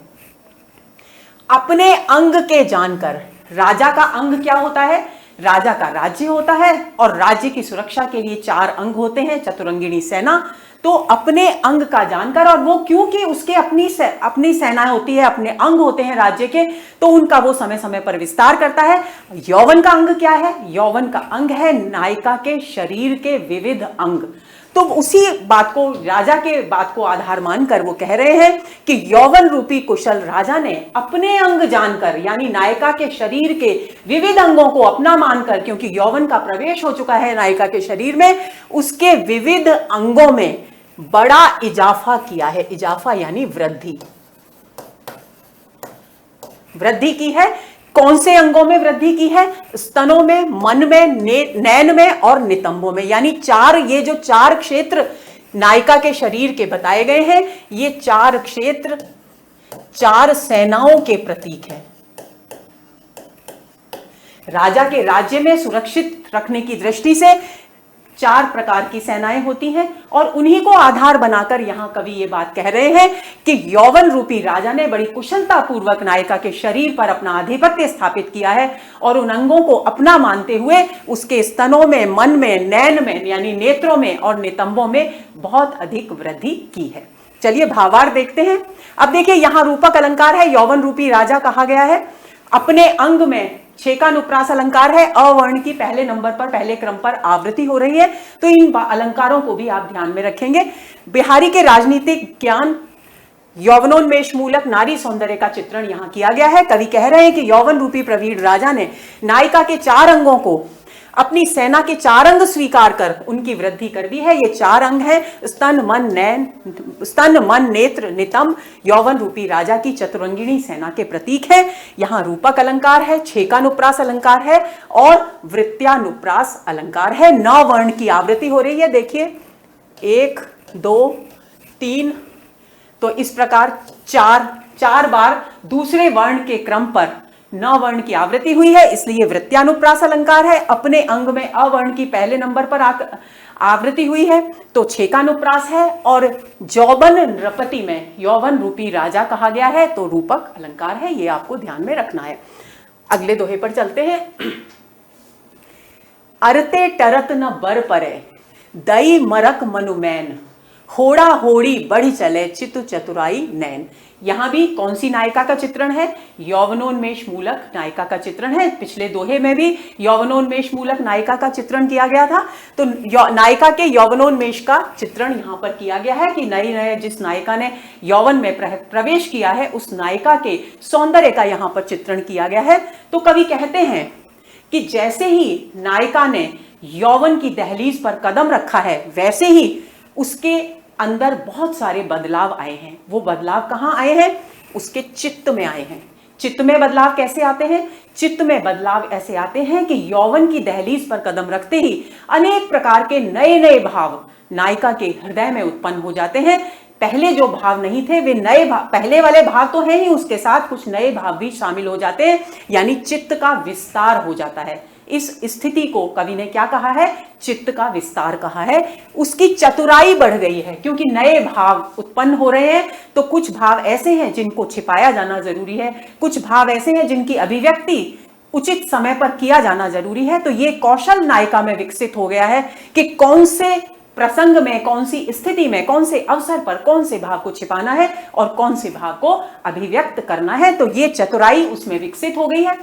अपने अंग के जानकर, राजा का अंग क्या होता है? राजा का राज्य होता है, और राज्य की सुरक्षा के लिए 4 अंग होते हैं, चतुरंगिणी सेना। तो अपने अंग का जानकर, और वो क्योंकि उसके अपनी सेनाएं होती है, अपने अंग होते हैं राज्य के, तो उनका वो समय समय पर विस्तार करता है। यौवन का अंग क्या है? यौवन का अंग है नायिका के शरीर के विविध अंग। तो उसी बात को, राजा के बात को आधार मानकर वो कह रहे हैं कि यौवन रूपी कुशल राजा ने अपने अंग जानकर, यानी नायिका के शरीर के विविध अंगों को अपना मानकर, क्योंकि यौवन का प्रवेश हो चुका है नायिका के शरीर में, उसके विविध अंगों में बड़ा इजाफा किया है। इजाफा यानी वृद्धि, वृद्धि की है। कौन से अंगों में वृद्धि की है? स्तनों में, मन में, नैन में और नितंबों में। यानी 4, ये जो 4 क्षेत्र नायिका के शरीर के बताए गए हैं, ये 4 क्षेत्र 4 सेनाओं के प्रतीक है। राजा के राज्य में सुरक्षित रखने की दृष्टि से 4 प्रकार की सेनाएं होती हैं, और उन्हीं को आधार बनाकर यहां कवि ये बात कह रहे हैं कि यौवन रूपी राजा ने बड़ी कुशलता पूर्वक नायिका के शरीर पर अपना आधिपत्य स्थापित किया है, और उन अंगों को अपना मानते हुए उसके स्तनों में, मन में, नैन में यानी नेत्रों में और नितंबों में बहुत अधिक वृद्धि की है। चलिए भावार्थ देखते हैं। अब देखिए, यहां रूपक अलंकार है, यौवन रूपी राजा कहा गया है। अपने अंग में छेकानुप्रास अलंकार है, अवर्ण की पहले नंबर पर, पहले क्रम पर आवृत्ति हो रही है। तो इन अलंकारों को भी आप ध्यान में रखेंगे। बिहारी के राजनीतिक ज्ञान, यौवनोन्मेष मूलक नारी सौंदर्य का चित्रण यहां किया गया है। कवि कह रहे हैं कि यौवन रूपी प्रवीण राजा ने नायिका के 4 अंगों को अपनी सेना के 4 अंग स्वीकार कर उनकी वृद्धि कर दी है। ये 4 अंग है, स्तन, मन, नैन, स्तन, मन, नेत्र, नितंब, यौवन रूपी राजा की चतुरंगिणी सेना के प्रतीक है। यहाँ रूपक अलंकार है, छेकानुप्रास अलंकार है और वृत्यानुप्रास अलंकार है। 9 वर्ण की आवृत्ति हो रही है। देखिए 1, 2, 3, तो इस प्रकार 4 बार दूसरे वर्ण के क्रम पर 9 वर्ण की आवृत्ति हुई है, इसलिए वृत्यानुप्रास अलंकार है। अपने अंग में अवर्ण की पहले नंबर पर आवृत्ति हुई है तो छेकानुप्रास है, और जौबन नृपति में यौवन रूपी राजा कहा गया है तो रूपक अलंकार है। ये आपको ध्यान में रखना है। अगले दोहे पर चलते हैं। अरते टरत न बर परे, दई मरक मनुमैन, होड़ा होड़ी बढ़ी चले चितु चतुराई नैन। यहां भी कौन सी नायिका का चित्रण है? यौवनोन्मेष मूलक नायिका का चित्रण है। पिछले दोहे में भी यौवनोन्मेष मूलक नायिका का चित्रण किया गया था। तो नायिका के यौवनोन्मेष का चित्रण यहां पर किया गया है कि नई जिस नायिका ने यौवन में प्रवेश किया है उस नायिका के सौंदर्य का यहां पर चित्रण किया गया है। तो कवि कहते हैं कि जैसे ही नायिका ने यौवन की दहलीज पर कदम रखा है, वैसे ही उसके अंदर बहुत सारे बदलाव आए हैं। वो बदलाव कहाँ आए हैं? उसके चित्त में आए हैं। चित्त में बदलाव कैसे आते हैं? चित्त में बदलाव ऐसे आते हैं कि यौवन की दहलीज पर कदम रखते ही अनेक प्रकार के नए नए भाव नायिका के हृदय में उत्पन्न हो जाते हैं। पहले जो भाव नहीं थे वे नए भाव, पहले वाले भाव तो हैं ही, उसके साथ कुछ नए भाव भी शामिल हो जाते हैं, यानी चित्त का विस्तार हो जाता है। इस स्थिति को कवि ने क्या कहा है? चित्त का विस्तार कहा है। उसकी चतुराई बढ़ गई है, क्योंकि नए भाव उत्पन्न हो रहे हैं। तो कुछ भाव ऐसे हैं जिनको छिपाया जाना जरूरी है, कुछ भाव ऐसे हैं जिनकी अभिव्यक्ति उचित समय पर किया जाना जरूरी है। तो ये कौशल नायिका में विकसित हो गया है कि कौन से प्रसंग में, कौन सी स्थिति में, कौन से अवसर पर कौन से भाव को छिपाना है और कौन से भाव को अभिव्यक्त करना है। तो ये चतुराई उसमें विकसित हो गई है।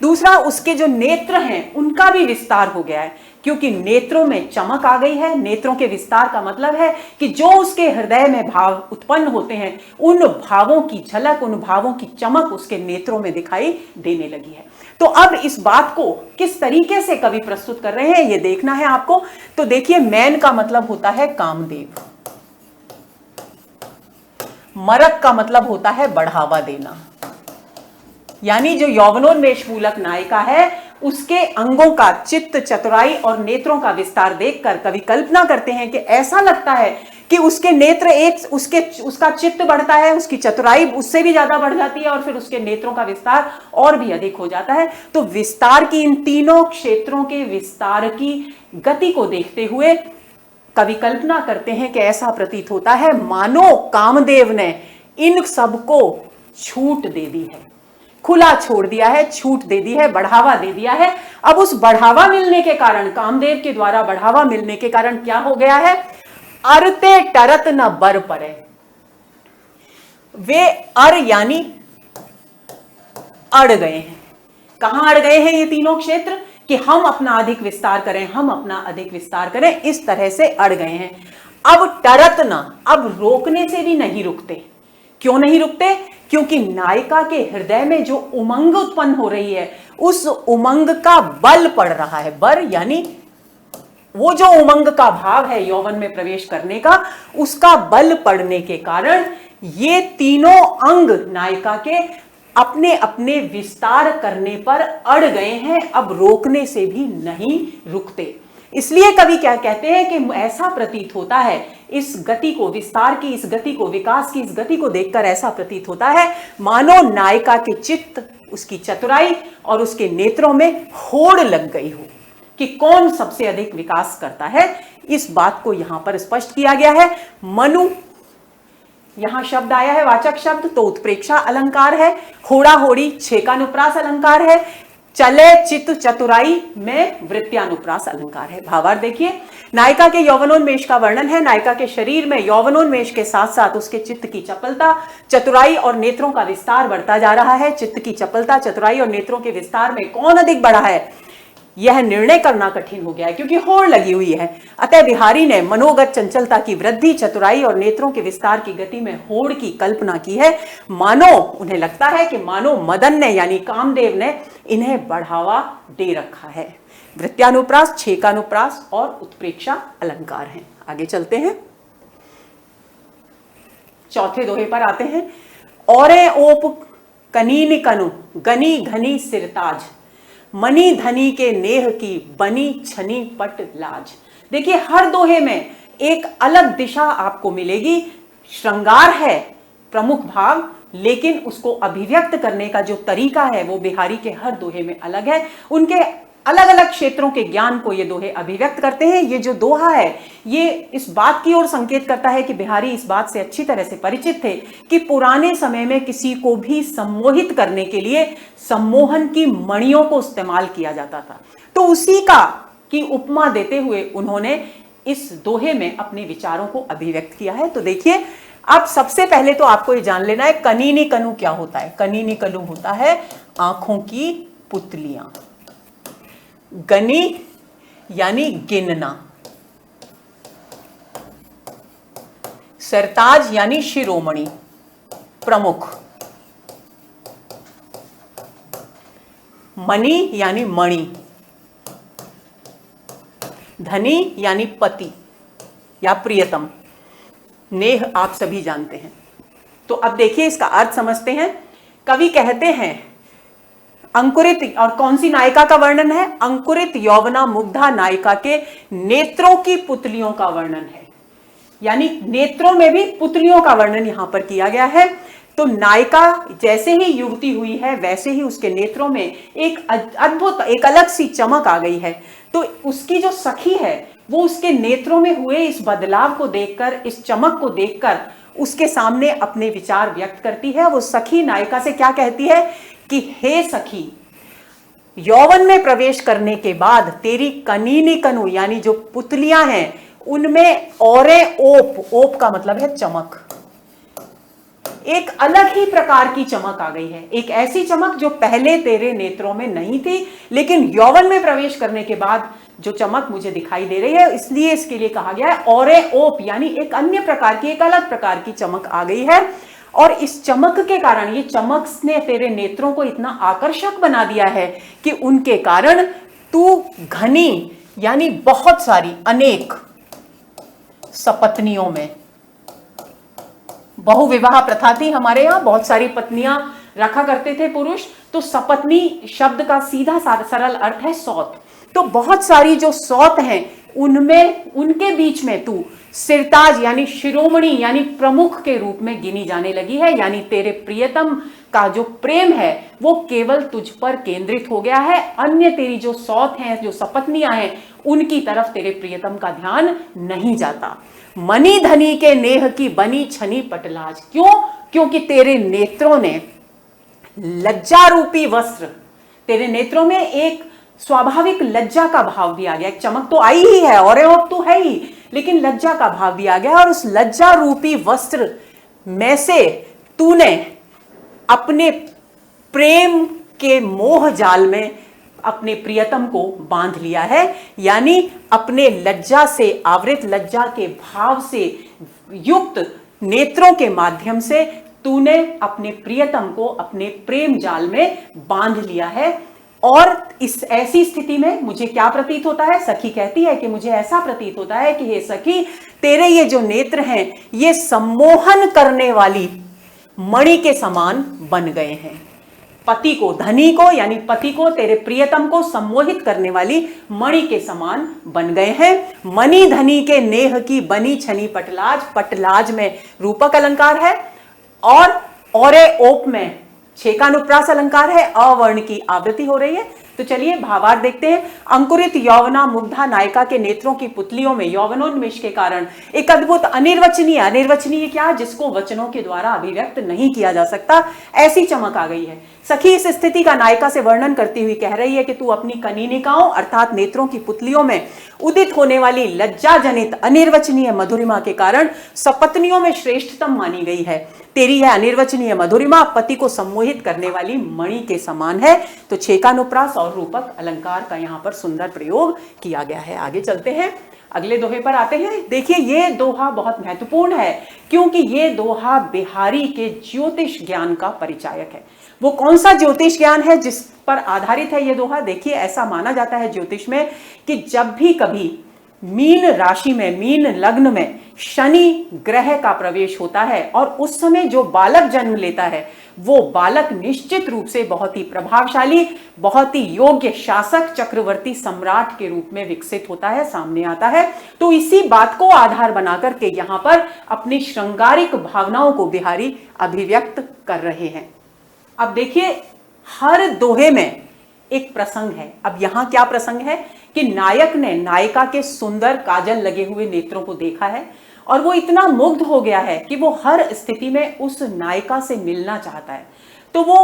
दूसरा, उसके जो नेत्र हैं उनका भी विस्तार हो गया है, क्योंकि नेत्रों में चमक आ गई है। नेत्रों के विस्तार का मतलब है कि जो उसके हृदय में भाव उत्पन्न होते हैं, उन भावों की झलक, उन भावों की चमक उसके नेत्रों में दिखाई देने लगी है। तो अब इस बात को किस तरीके से कवि प्रस्तुत कर रहे हैं ये देखना है आपको। तो देखिए, मैन का मतलब होता है कामदेव, मरक का मतलब होता है बढ़ावा देना, यानी जो यौवनोन्मेष मूलक नायिका है उसके अंगों का चित्त, चतुराई और नेत्रों का विस्तार देखकर कवि कल्पना करते हैं कि ऐसा लगता है कि उसके नेत्र उसका चित्त बढ़ता है, उसकी चतुराई उससे भी ज्यादा बढ़ जाती है और फिर उसके नेत्रों का विस्तार और भी अधिक हो जाता है। तो विस्तार की, इन तीनों क्षेत्रों के विस्तार की गति को देखते हुए कवि कल्पना करते हैं कि ऐसा प्रतीत होता है मानो कामदेव ने इन सबको छूट दे दी है, खुला छोड़ दिया है, छूट दे दी है, बढ़ावा दे दिया है। अब उस बढ़ावा मिलने के कारण, कामदेव के द्वारा बढ़ावा मिलने के कारण क्या हो गया है? अरते टरत न बर पड़े। वे अर यानी अड़ गए हैं। कहां अड़ गए हैं ये तीनों क्षेत्र? कि हम अपना अधिक विस्तार करें, हम अपना अधिक विस्तार करें, इस तरह से अड़ गए हैं। अब टरत न, अब रोकने से भी नहीं रुकते। क्यों नहीं रुकते? क्योंकि नायिका के हृदय में जो उमंग उत्पन्न हो रही है, उस उमंग का बल पड़ रहा है। बर यानी वो जो उमंग का भाव है यौवन में प्रवेश करने का, उसका बल पड़ने के कारण ये तीनों अंग नायिका के अपने अपने विस्तार करने पर अड़ गए हैं, अब रोकने से भी नहीं रुकते। इसलिए कवि क्या कहते हैं कि ऐसा प्रतीत होता है, इस गति को, विस्तार की इस गति को, विकास की इस गति को देखकर ऐसा प्रतीत होता है मानो नायिका के चित्त, उसकी चतुराई और उसके नेत्रों में होड़ लग गई हो कि कौन सबसे अधिक विकास करता है। इस बात को यहां पर स्पष्ट किया गया है। मनु, यहां शब्द आया है वाचक शब्द, तो उत्प्रेक्षा अलंकार है। होड़ा होड़ी छेकानुप्रास अलंकार है। चले चित्त चतुराई में वृत्त्यानुप्रास अलंकार है। भावार्थ देखिए, नायिका के यौवनोन्मेष का वर्णन है। नायिका के शरीर में यौवनोन्मेष के साथ साथ उसके चित्त की चपलता, चतुराई और नेत्रों का विस्तार बढ़ता जा रहा है। चित्त की चपलता, चतुराई और नेत्रों के विस्तार में कौन अधिक बढ़ा है, यह निर्णय करना कठिन हो गया है, क्योंकि होड़ लगी हुई है। अतः बिहारी ने मनोगत चंचलता की वृद्धि, चतुराई और नेत्रों के विस्तार की गति में होड़ की कल्पना की है। मानो, उन्हें लगता है कि मानो मदन ने यानी कामदेव ने इन्हें बढ़ावा दे रखा है। वृत्त्यानुप्रास, छेकानुप्रास और उत्प्रेक्षा अलंकार हैं। आगे चलते हैं, चौथे दोहे पर आते हैं। औरे ओप कनीन कनु गनी घनी सिरताज, मनी धनी के नेह की बनी छनी पट लाज। देखिए, हर दोहे में एक अलग दिशा आपको मिलेगी। श्रृंगार है प्रमुख भाव, लेकिन उसको अभिव्यक्त करने का जो तरीका है वो बिहारी के हर दोहे में अलग है। उनके अलग अलग क्षेत्रों के ज्ञान को ये दोहे अभिव्यक्त करते हैं। ये जो दोहा है ये इस बात की ओर संकेत करता है कि बिहारी इस बात से अच्छी तरह से परिचित थे कि पुराने समय में किसी को भी सम्मोहित करने के लिए सम्मोहन की मणियों को इस्तेमाल किया जाता था। तो उसी का की उपमा देते हुए उन्होंने इस दोहे में अपने विचारों को अभिव्यक्त किया है। तो देखिए, अब सबसे पहले तो आपको ये जान लेना है कनीनी कनु क्या होता है। कनीनी कनु होता है आंखों की पुतलियां। गनी यानी गिनना, सरताज यानी शिरोमणि, प्रमुख, मणि यानी मणि, धनी यानी पति या प्रियतम, नेह आप सभी जानते हैं। तो अब देखिए इसका अर्थ समझते हैं। कवि कहते हैं अंकुरित, और कौन सी नायिका का वर्णन है? अंकुरित यौवना मुग्धा नायिका के नेत्रों की पुतलियों का वर्णन है, यानी नेत्रों में भी पुतलियों का वर्णन यहां पर किया गया है। तो नायिका जैसे ही युवती हुई है वैसे ही उसके नेत्रों में एक अद्भुत, एक अलग सी चमक आ गई है। तो उसकी जो सखी है वो उसके नेत्रों में हुए इस बदलाव को देखकर, इस चमक को देखकर उसके सामने अपने विचार व्यक्त करती है। वो सखी नायिका से क्या कहती है कि हे सखी, यौवन में प्रवेश करने के बाद तेरी कनीनी कनु यानी जो पुतलियां हैं उनमें औरे ओप, ओप का मतलब है चमक, एक अलग ही प्रकार की चमक आ गई है। एक ऐसी चमक जो पहले तेरे नेत्रों में नहीं थी, लेकिन यौवन में प्रवेश करने के बाद जो चमक मुझे दिखाई दे रही है, इसलिए इसके लिए कहा गया है औरे ओप, यानी एक अन्य प्रकार की, एक अलग प्रकार की चमक आ गई है। और इस चमक के कारण, ये चमक ने तेरे नेत्रों को इतना आकर्षक बना दिया है कि उनके कारण तू घनी यानी बहुत सारी, अनेक सपत्नियों में, बहुविवाह प्रथा थी हमारे यहां, बहुत सारी पत्नियां रखा करते थे पुरुष। तो सपत्नी शब्द का सीधा सरल अर्थ है सौत। तो बहुत सारी जो सौत हैं उनमें, उनके बीच में तू सिरताज यानी शिरोमणि यानी प्रमुख के रूप में गिनी जाने लगी है। यानी तेरे प्रियतम का जो प्रेम है वो केवल तुझ पर केंद्रित हो गया है। अन्य तेरी जो सौत हैं, जो सपत्नियां हैं, उनकी तरफ तेरे प्रियतम का ध्यान नहीं जाता। मनी धनी के नेह की बनी छनी पटलाज, क्यों? क्योंकि तेरे नेत्रों ने लज्जा रूपी वस्त्र, तेरे नेत्रों में एक स्वाभाविक लज्जा का भाव भी आ गया। एक चमक तो आई ही है और अब तो है ही, लेकिन लज्जा का भाव भी आ गया। और उस लज्जा रूपी वस्त्र में से तूने अपने प्रेम के मोह जाल में अपने प्रियतम को बांध लिया है। यानी अपने लज्जा से आवृत, लज्जा के भाव से युक्त नेत्रों के माध्यम से तूने अपने प्रियतम को अपने प्रेम जाल में बांध लिया है। और इस ऐसी स्थिति में मुझे क्या प्रतीत होता है? सखी कहती है कि मुझे ऐसा प्रतीत होता है कि हे सखी, तेरे ये जो नेत्र हैं ये सम्मोहन करने वाली मणि के समान बन गए हैं। पति को, धनी को यानी पति को, तेरे प्रियतम को सम्मोहित करने वाली मणि के समान बन गए हैं। मणि धनी के नेह की बनी छनी पटलाज, पटलाज में रूपक अलंकार है और औरे ओप में छेकानुप्रास अलंकार है, अवर्ण की आवृत्ति हो रही है। तो चलिए भावार्थ देखते हैं। अंकुरित यौवना मुग्धा नायिका के नेत्रों की पुतलियों में यौवनोन्मेष के कारण एक अद्भुत अनिर्वचनीय, अनिर्वचनीय क्या, जिसको वचनों के द्वारा अभिव्यक्त नहीं किया जा सकता, ऐसी चमक आ गई है। सखी इस स्थिति का नायिका से वर्णन करती हुई कह रही है कि तू अपनी कनीनिकाओं अर्थात नेत्रों की पुतलियों में उदित होने वाली लज्जा जनित अनिर्वचनीय मधुरिमा के कारण सपत्नियों में श्रेष्ठतम मानी गई है। तेरी यह अनिर्वचनीय मधुरिमा पति को सम्मोहित करने वाली मणि के समान है। तो छेकानुप्रास और रूपक अलंकार का यहां पर सुंदर प्रयोग किया गया है। आगे चलते हैं, अगले दोहे पर आते हैं। देखिए ये दोहा बहुत महत्वपूर्ण है क्योंकि ये दोहा बिहारी के ज्योतिष ज्ञान का परिचायक है। वो कौन सा ज्योतिष ज्ञान है जिस पर आधारित है ये दोहा? देखिए ऐसा माना जाता है ज्योतिष में कि जब भी कभी मीन राशि में, मीन लग्न में शनि ग्रह का प्रवेश होता है और उस समय जो बालक जन्म लेता है वो बालक निश्चित रूप से बहुत ही प्रभावशाली, बहुत ही योग्य शासक, चक्रवर्ती सम्राट के रूप में विकसित होता है, सामने आता है। तो इसी बात को आधार बनाकर के यहां पर अपनी श्रृंगारिक भावनाओं को बिहारी अभिव्यक्त कर रहे हैं। अब देखिए हर दोहे में एक प्रसंग है। अब यहां क्या प्रसंग है कि नायक ने नायिका के सुंदर काजल लगे हुए नेत्रों को देखा है और वो इतना मुग्ध हो गया है कि वो हर स्थिति में उस नायिका से मिलना चाहता है। तो वो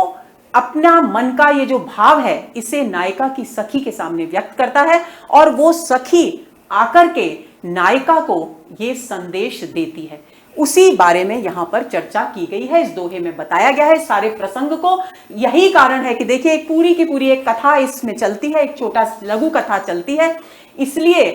अपना मन का ये जो भाव है इसे नायिका की सखी के सामने व्यक्त करता है और वो सखी आकर के नायिका को ये संदेश देती है। उसी बारे में यहां पर चर्चा की गई है, इस दोहे में बताया गया है सारे प्रसंग को। यही कारण है कि देखिए एक पूरी की पूरी एक कथा इसमें चलती है, एक छोटा लघु कथा चलती है। इसलिए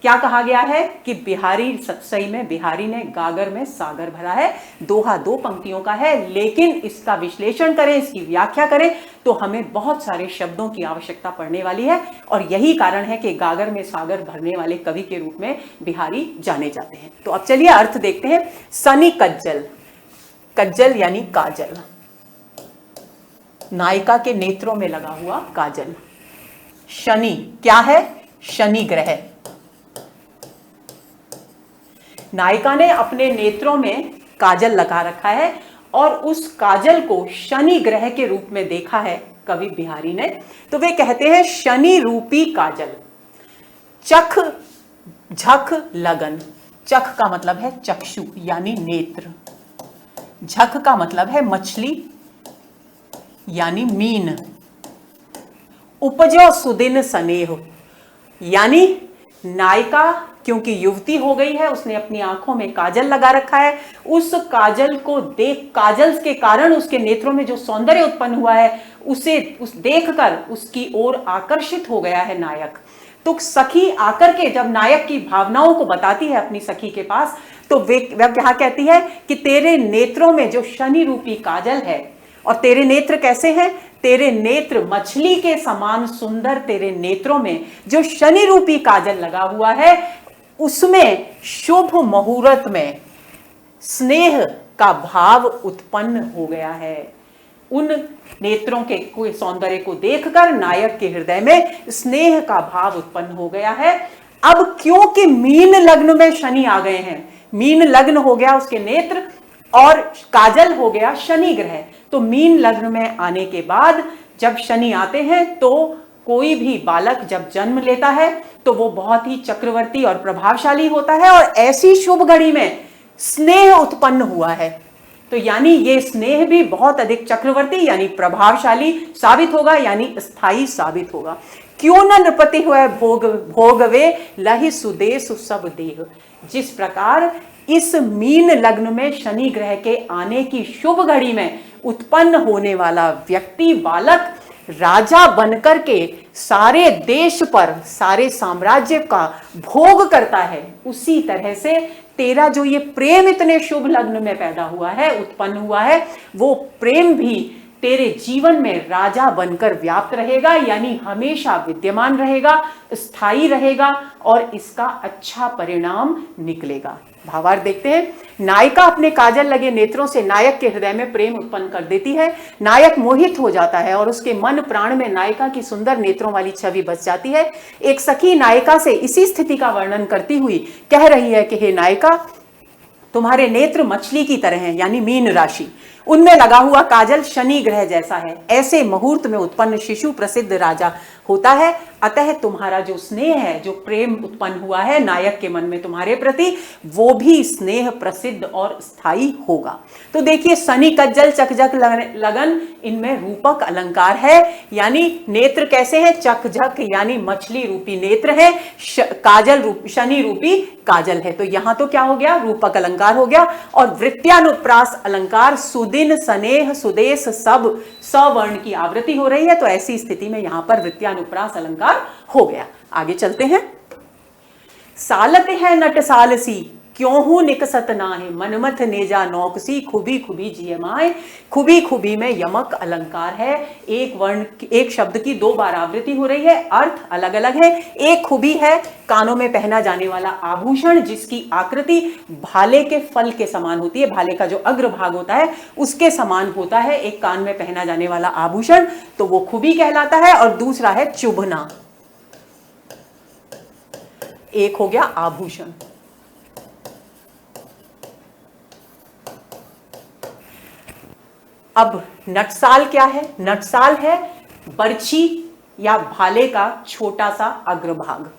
क्या कहा गया है कि बिहारी, सही में बिहारी ने गागर में सागर भरा है। दोहा 2 पंक्तियों का है, लेकिन इसका विश्लेषण करें, इसकी व्याख्या करें तो हमें बहुत सारे शब्दों की आवश्यकता पड़ने वाली है, और यही कारण है कि गागर में सागर भरने वाले कवि के रूप में बिहारी जाने जाते हैं। तो अब चलिए अर्थ देखते हैं। सनी कज्जल, कज्जल यानी काजल, नायिका के नेत्रों में लगा हुआ काजल। शनि क्या है? शनि ग्रह। नायिका ने अपने नेत्रों में काजल लगा रखा है और उस काजल को शनि ग्रह के रूप में देखा है कवि बिहारी ने। तो वे कहते हैं शनि रूपी काजल, चख झख लगन। चख का मतलब है चक्षु यानी नेत्र, झख का मतलब है मछली यानी मीन, उपजो सुदिन स्नेह यानी नायिका क्योंकि युवती हो गई है, उसने अपनी आंखों में काजल लगा रखा है, उस काजल को देख, काजल के कारण उसके नेत्रों में जो सौंदर्य उत्पन्न हुआ है उस देखकर उसकी ओर आकर्षित हो गया है नायक। तो सखी आकर के जब नायक की भावनाओं को बताती है अपनी सखी के पास, तो वह क्या कहती है कि तेरे नेत्रों में जो शनि रूपी काजल है, और तेरे नेत्र कैसे हैं? तेरे नेत्र मछली के समान सुंदर, तेरे नेत्रों में जो शनि रूपी काजल लगा हुआ है उसमें शुभ मुहूर्त में स्नेह का भाव उत्पन्न हो गया है। उन नेत्रों के कोई सौंदर्य को देखकर नायक के हृदय में स्नेह का भाव उत्पन्न हो गया है। अब क्योंकि मीन लग्न में शनि आ गए हैं, मीन लग्न हो गया उसके नेत्र और काजल हो गया शनि ग्रह, तो मीन लग्न में आने के बाद जब शनि आते हैं तो कोई भी बालक जब जन्म लेता है तो वो बहुत ही चक्रवर्ती और प्रभावशाली होता है, और ऐसी शुभ घड़ी में स्नेह उत्पन्न हुआ है, तो यानी ये स्नेह भी बहुत अधिक चक्रवर्ती यानी प्रभावशाली साबित होगा, यानी स्थायी साबित होगा। क्यों न नृपति हुआ भोग भोगवे लहि सुदेश सब देह। जिस प्रकार इस मीन लग्न में शनि ग्रह के आने की शुभ घड़ी में उत्पन्न होने वाला व्यक्ति बालक राजा बनकर के सारे देश पर, सारे साम्राज्य का भोग करता है, उसी तरह से तेरा जो ये प्रेम इतने शुभ लग्न में पैदा हुआ है, उत्पन्न हुआ है, वो प्रेम भी तेरे जीवन में राजा बनकर व्याप्त रहेगा, यानी हमेशा विद्यमान रहेगा, स्थायी रहेगा और इसका अच्छा परिणाम निकलेगा। भावार्थ देखते हैं। नायिका अपने काजल लगे नेत्रों से नायक के हृदय में प्रेम उत्पन्न कर देती है। नायक मोहित हो जाता है और उसके मन प्राण में नायिका की सुंदर नेत्रों वाली छवि बस जाती है। एक सखी नायिका से इसी स्थिति का वर्णन करती हुई कह रही है कि हे नायिका, तुम्हारे नेत्र मछली की तरह हैं, यानी मीन राशि, उनमें लगा हुआ काजल शनि ग्रह जैसा है। ऐसे मुहूर्त में उत्पन्न शिशु प्रसिद्ध राजा होता है। अतः तुम्हारा जो स्नेह है, जो प्रेम उत्पन्न हुआ है नायक के मन में तुम्हारे प्रति, वो भी स्नेह प्रसिद्ध और स्थायी होगा। तो देखिए, शनि कज्जल चकझक लगन, इनमें रूपक अलंकार है, यानी नेत्र कैसे हैं? चकझक यानी मछली रूपी नेत्र है, काजल रूप शनि रूपी काजल है। तो यहां तो क्या हो गया? रूपक अलंकार हो गया। और वृत्यानुप्रास अलंकार सुदिन स्नेह सुदेश सब सवर्ण की आवृत्ति हो रही है, तो ऐसी स्थिति में यहां पर वृत्यानुप्रास अलंकार हो गया। आगे चलते हैं। सालत है नट सालसी क्यों हूं निकसत नाहे, मनमथ नेजा नौकसी खुबी खुबी जियमाए। खुबी खुबी में यमक अलंकार है। एक वर्ण, एक शब्द की 2 बार आवृत्ति हो रही है, अर्थ अलग अलग है। एक खुबी है कानों में पहना जाने वाला आभूषण, जिसकी आकृति भाले के फल के समान होती है, भाले का जो अग्रभाग होता है उसके समान होता है एक कान में पहना जाने वाला आभूषण, तो वो खुबी कहलाता है। और दूसरा है चुभना, एक हो गया आभूषण। अब नटसाल क्या है? नटसाल है बर्छी या भाले का छोटा सा अग्रभाग।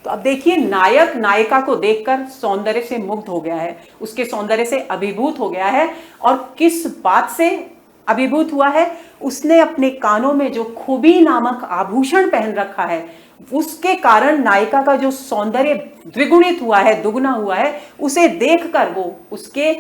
तो अब देखिए, नायक नायिका को देखकर सौंदर्य से मुग्ध हो गया है, उसके सौंदर्य से अभिभूत हो गया है। और किस बात से अभिभूत हुआ है? उसने अपने कानों में जो खुबी नामक आभूषण पहन रखा है, उसके कारण नायिका का जो सौंदर्य द्विगुणित हुआ है, दुगना हुआ है, उसे देखकर वो उसके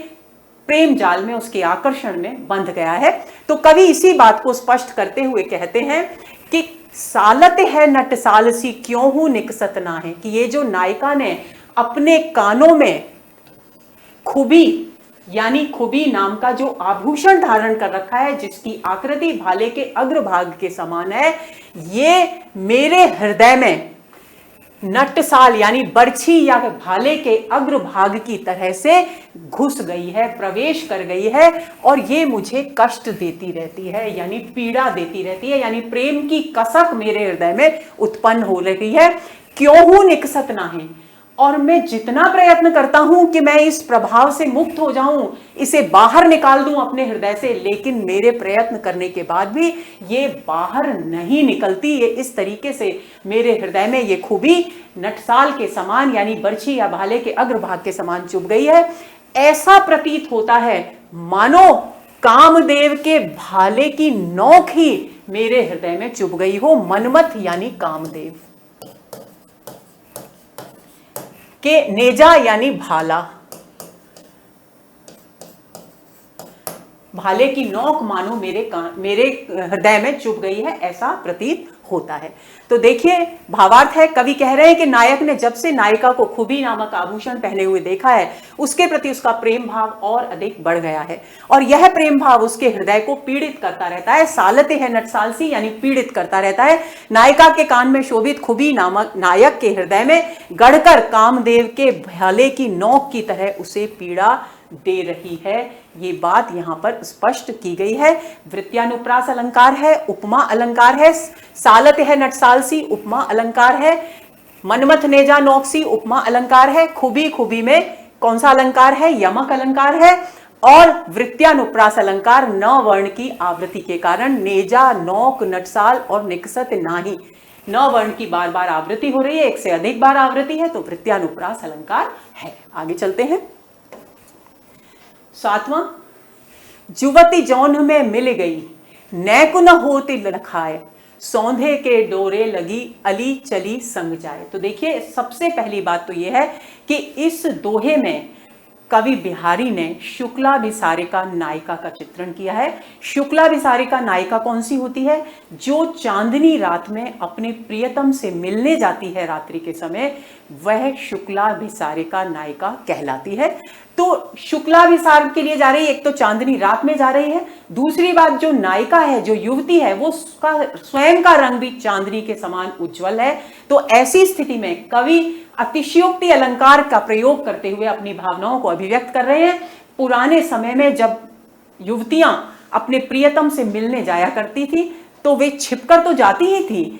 प्रेम जाल में, उसके आकर्षण में बंध गया है। तो कवि इसी बात को स्पष्ट करते हुए कहते हैं कि सालत है नट सालसी क्यों हूं निकसत ना है, कि ये जो नायिका ने अपने कानों में खुबी यानी खुबी नाम का जो आभूषण धारण कर रखा है, जिसकी आकृति भाले के अग्रभाग के समान है, ये मेरे हृदय में नटसाल यानी बरछी या भाले के अग्रभाग की तरह से घुस गई है, प्रवेश कर गई है, और ये मुझे कष्ट देती रहती है, यानी पीड़ा देती रहती है, यानी प्रेम की कसक मेरे हृदय में उत्पन्न हो रही है। क्यों हूं निकसत नाहे, और मैं जितना प्रयत्न करता हूं कि मैं इस प्रभाव से मुक्त हो जाऊं, इसे बाहर निकाल दूं अपने हृदय से, लेकिन मेरे प्रयत्न करने के बाद भी ये बाहर नहीं निकलती। ये इस तरीके से मेरे हृदय में ये खूबी नटसाल के समान यानी बरछी या भाले के अग्रभाग के समान चुभ गई है। ऐसा प्रतीत होता है मानो कामदेव के भाले की नोक ही मेरे हृदय में चुभ गई हो। मनमथ यानी कामदेव के नेजा यानी भाला, भाले की नोक मानो मेरे हृदय में चुभ गई है, ऐसा प्रतीत होता है। तो देखिए भावार्थ है, कवि कह रहे हैं कि नायक ने जब से नायिका को खुबी नामक आभूषण पहने हुए देखा है, उसके प्रति उसका प्रेम भाव और अधिक बढ़ गया है, और यह प्रेम भाव उसके हृदय को पीड़ित करता रहता है। सालते है नटसालसी यानी पीड़ित करता रहता है। नायिका के कान में शोभित खुबी नामक नायक के हृदय में गढ़कर कामदेव के भाले की नोक की तरह उसे पीड़ा दे रही है। ये बात यहां पर स्पष्ट की गई है। वृत्यानुप्रास अलंकार है, उपमा अलंकार है, सालत है नटसालसी उपमा अलंकार है, मनमथ नेजा नोकसी उपमा अलंकार है, खुबी खुबी में कौन सा अलंकार है? यमक अलंकार है, और वृत्यानुप्रास अलंकार न वर्ण की आवृत्ति के कारण नेजा नोक नटसाल और निकसत नाही, न वर्ण की बार बार आवृत्ति हो रही है, एक से अधिक बार आवृत्ति है, तो वृत्यानुप्रास अलंकार है। आगे चलते हैं। सातवां, जुवती जौन में मिल गई नैक न होती लखाए, सौंधे के डोरे लगी अली चली संग जाए। तो देखिए सबसे पहली बात तो यह है कि इस दोहे में कवि बिहारी ने शुक्लाभिसारिका नायिका का चित्रण किया है। शुक्लाभिसारिका नायिका कौन सी होती है? जो चांदनी रात में अपने प्रियतम से मिलने जाती है रात्रि के समय, वह शुक्लाभिसारिका नायिका कहलाती है। तो शुक्लाभिसार के लिए जा रही है, एक तो चांदनी रात में जा रही है, दूसरी बात जो नायिका है, जो युवती है, वो उसका स्वयं का रंग भी चांदनी के समान उज्जवल है। तो ऐसी स्थिति में कवि अतिशयोक्ति अलंकार का प्रयोग करते हुए अपनी भावनाओं को अभिव्यक्त कर रहे हैं। पुराने समय में जब युवतियां अपने प्रियतम से मिलने जाया करती थी, तो वे छिपकर तो जाती ही थी,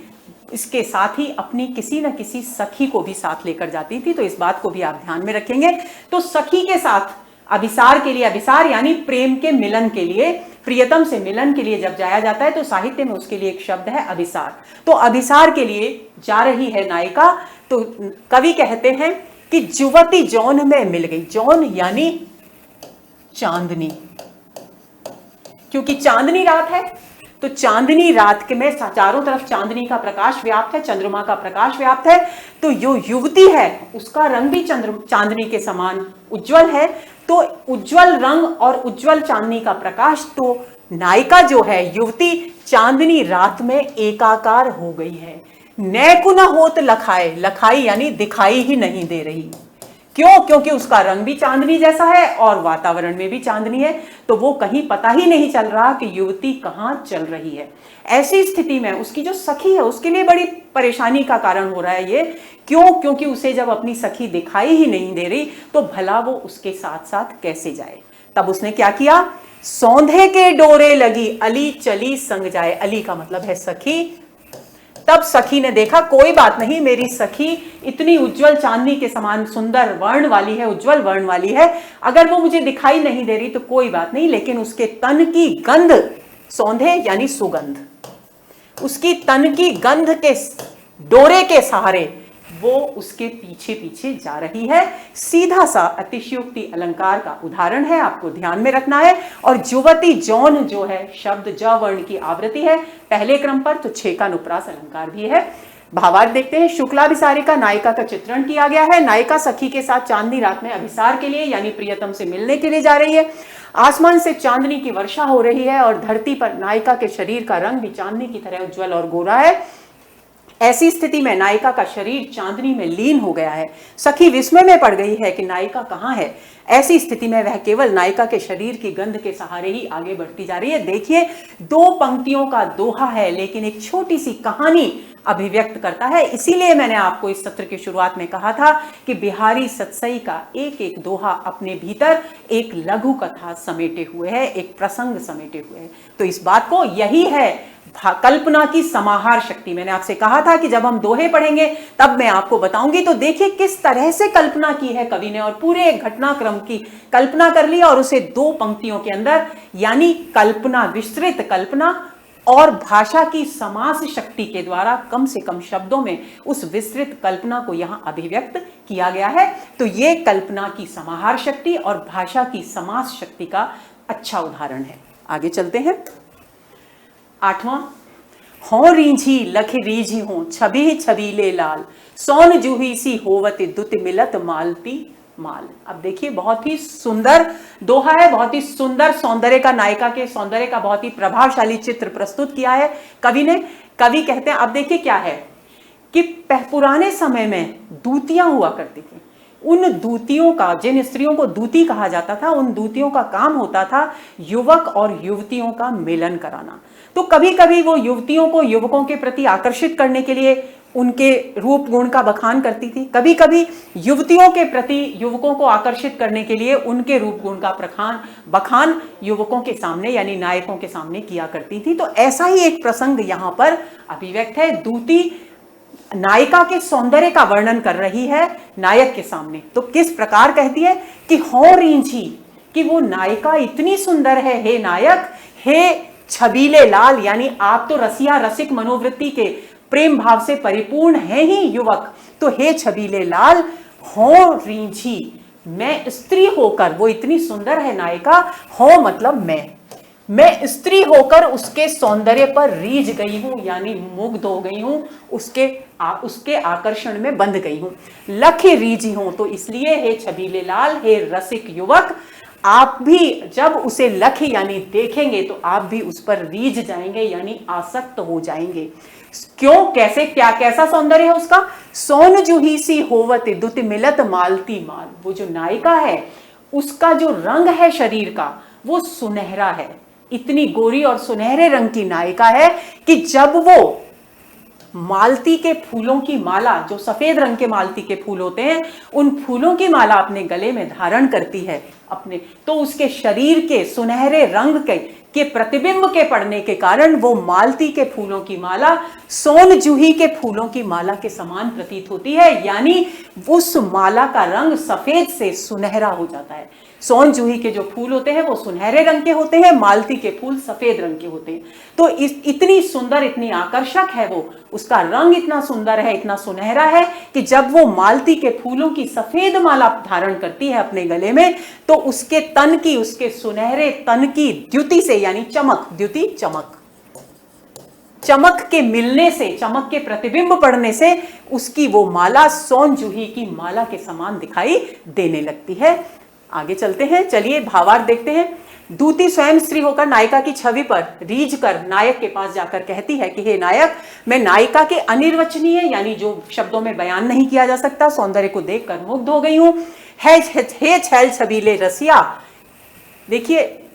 इसके साथ ही अपनी किसी न किसी सखी को भी साथ लेकर जाती थी। तो इस बात को भी आप ध्यान में रखेंगे। तो सखी के साथ अभिसार के लिए, अभिसार यानी प्रेम के मिलन के लिए, प्रियतम से मिलन के लिए जब जाया जाता है, तो साहित्य में उसके लिए एक शब्द है अभिसार। तो अभिसार के लिए जा रही है नायिका। तो कवि कहते हैं कि जुवती जौन में मिल गई। जौन यानी चांदनी, क्योंकि चांदनी रात है, तो चांदनी रात के में चारों तरफ चांदनी का प्रकाश व्याप्त है, चंद्रमा का प्रकाश व्याप्त है। तो जो युवती है उसका रंग भी चांदनी के समान उज्जवल है। तो उज्जवल रंग और उज्जवल चांदनी का प्रकाश, तो नायिका जो है युवती चांदनी रात में एकाकार हो गई है। नैकु न होत लखाए, लखाई यानी दिखाई ही नहीं दे रही। क्यों? क्योंकि उसका रंग भी चांदनी जैसा है और वातावरण में भी चांदनी है, तो वो कहीं पता ही नहीं चल रहा कि युवती कहां चल रही है। ऐसी स्थिति में उसकी जो सखी है उसके लिए बड़ी परेशानी का कारण हो रहा है ये। क्यों? क्योंकि उसे जब अपनी सखी दिखाई ही नहीं दे रही, तो भला वो उसके साथ साथ कैसे जाए। तब उसने क्या किया? सौंधे के डोरे लगी अली चली संग जाए। अली का मतलब है सखी। तब सखी ने देखा कोई बात नहीं, मेरी सखी इतनी उज्जवल चांदनी के समान सुंदर वर्ण वाली है, उज्जवल वर्ण वाली है, अगर वो मुझे दिखाई नहीं दे रही तो कोई बात नहीं, लेकिन उसके तन की गंध, सौंधे यानी सुगंध, उसकी तन की गंध के डोरे के सहारे वो उसके पीछे पीछे जा रही है। सीधा सा अतिशयोक्ति अलंकार का उदाहरण है, आपको ध्यान में रखना है। और जुवती जौन जो है शब्द ज वर्ण की आवृत्ति है पहले क्रम पर, तो छेकानुप्रास अलंकार भी है। भावार्थ देखते हैं। शुक्लाभिसारिका नायिका का चित्रण किया गया है। नायिका सखी के साथ चांदनी रात में अभिसार के लिए यानी प्रियतम से मिलने के लिए जा रही है। आसमान से चांदनी की वर्षा हो रही है और धरती पर नायिका के शरीर का रंग भी चांदनी की तरह उज्जवल और गोरा है। ऐसी स्थिति में नायिका का शरीर चांदनी में लीन हो गया है। सखी विस्मय में पड़ गई है कि नायिका कहाँ है। ऐसी स्थिति में वह केवल नायिका के शरीर की गंध के सहारे ही आगे बढ़ती जा रही है। देखिए, 2 पंक्तियों का दोहा है लेकिन एक छोटी सी कहानी अभिव्यक्त करता है। इसीलिए मैंने आपको इस सत्र की शुरुआत में कहा था कि बिहारी सतसई का एक एक दोहा अपने भीतर एक लघु कथा समेटे हुए है, एक प्रसंग समेटे हुए है। तो इस बात को, यही है कल्पना की समाहार शक्ति। मैंने आपसे कहा था कि जब हम दोहे पढ़ेंगे तब मैं आपको बताऊंगी। तो देखिए किस तरह से कल्पना की है कवि ने, और पूरे घटनाक्रम की कल्पना कर ली और उसे 2 पंक्तियों के अंदर, यानी कल्पना, विस्तृत कल्पना और भाषा की समास शक्ति के द्वारा कम से कम शब्दों में उस विस्तृत कल्पना को यहां अभिव्यक्त किया गया है। तो यह कल्पना की समाहार शक्ति और भाषा की समास शक्ति का अच्छा उदाहरण है। आगे चलते हैं। 8वां, हो रीझी लख रीझी हो छबी छबीले लाल, सोन जूही सी होवत दुत मिलत मालती माल। अब देखिए, बहुत ही सुंदर दोहा है, बहुत ही सुंदर सौंदर्य का, नायिका के सौंदर्य का बहुत ही प्रभावशाली चित्र प्रस्तुत किया है कवि ने। कवि कहते हैं, अब देखिए क्या है कि पुराने समय में दूतियां हुआ करती थी। उन दूतियों का, जिन स्त्रियों को दूती कहा जाता था, उन दूतियों का काम होता था युवक और युवतियों का मिलन कराना। तो कभी कभी वो युवतियों को युवकों के प्रति आकर्षित करने के लिए उनके रूप गुण का बखान करती थी। कभी कभी युवतियों के प्रति युवकों को आकर्षित करने के लिए उनके रूप गुण का बखान युवकों के सामने यानी नायकों के सामने किया करती थी। तो ऐसा ही एक प्रसंग यहां पर अभिव्यक्त है। दूती नायिका के सौंदर्य का वर्णन कर रही है नायक के सामने। तो किस प्रकार कहती है कि हो रीझी, कि वो नायिका इतनी सुंदर है हे नायक, हे छबीले लाल, यानी आप तो रसिया रसिक मनोवृत्ति के प्रेम भाव से परिपूर्ण है ही युवक, तो हे छबीले लाल, हो रीझी, मैं स्त्री होकर, वो इतनी सुंदर है नायिका, हो मतलब मैं स्त्री होकर उसके सौंदर्य पर रीझ गई हूं, यानी मुग्ध हो गई हूं, उसके आकर्षण में बंध गई हूं। लख रीझी हूं, तो इसलिए हे छबीले लाल, हे रसिक युवक, आप भी जब उसे लख यानी देखेंगे तो आप भी उस पर रीझ जाएंगे, यानी आसक्त हो जाएंगे। क्यों, कैसे, क्या, कैसा सौंदर्य है उसका? सोन जूही सी होवत दुत मिलत मालती माल। वो जो नायिका है उसका जो रंग है शरीर का वो सुनहरा है, इतनी गोरी और सुनहरे रंग की नायिका है कि जब वो मालती के फूलों की माला, जो सफेद रंग के मालती के फूल होते हैं, उन फूलों की माला अपने गले में धारण करती है अपने, तो उसके शरीर के सुनहरे रंग के प्रतिबिंब के पड़ने के कारण वो मालती के फूलों की माला सोन जूही के फूलों की माला के समान प्रतीत होती है, यानी उस माला का रंग सफेद से सुनहरा हो जाता है। सोन जूही के जो फूल होते हैं वो सुनहरे रंग के होते हैं, मालती के फूल सफेद रंग के होते हैं। तो इतनी सुंदर, इतनी आकर्षक है वो, उसका रंग इतना सुंदर है, इतना सुनहरा है कि जब वो मालती के फूलों की सफेद माला धारण करती है अपने गले में, तो उसके तन की, उसके सुनहरे तन की द्युति से, यानी चमक, द्युति चमक के मिलने से, चमक के प्रतिबिंब पड़ने से उसकी वो माला सोन जूही की माला के समान दिखाई देने लगती है। आगे चलते हैं, चलिए भावार्थ देखते हैं। दूती स्वयं स्त्री होकर नायिका की छवि पर रीझ कर नायक के पास जाकर कहती है कि हे नायक, मैं नायिका के अनिर्वचनीय, यानी जो शब्दों में बयान नहीं किया जा सकता, सौंदर्य को देखकर मुग्ध हो गई हूं। हे छैल छबीले रसिया, देखिए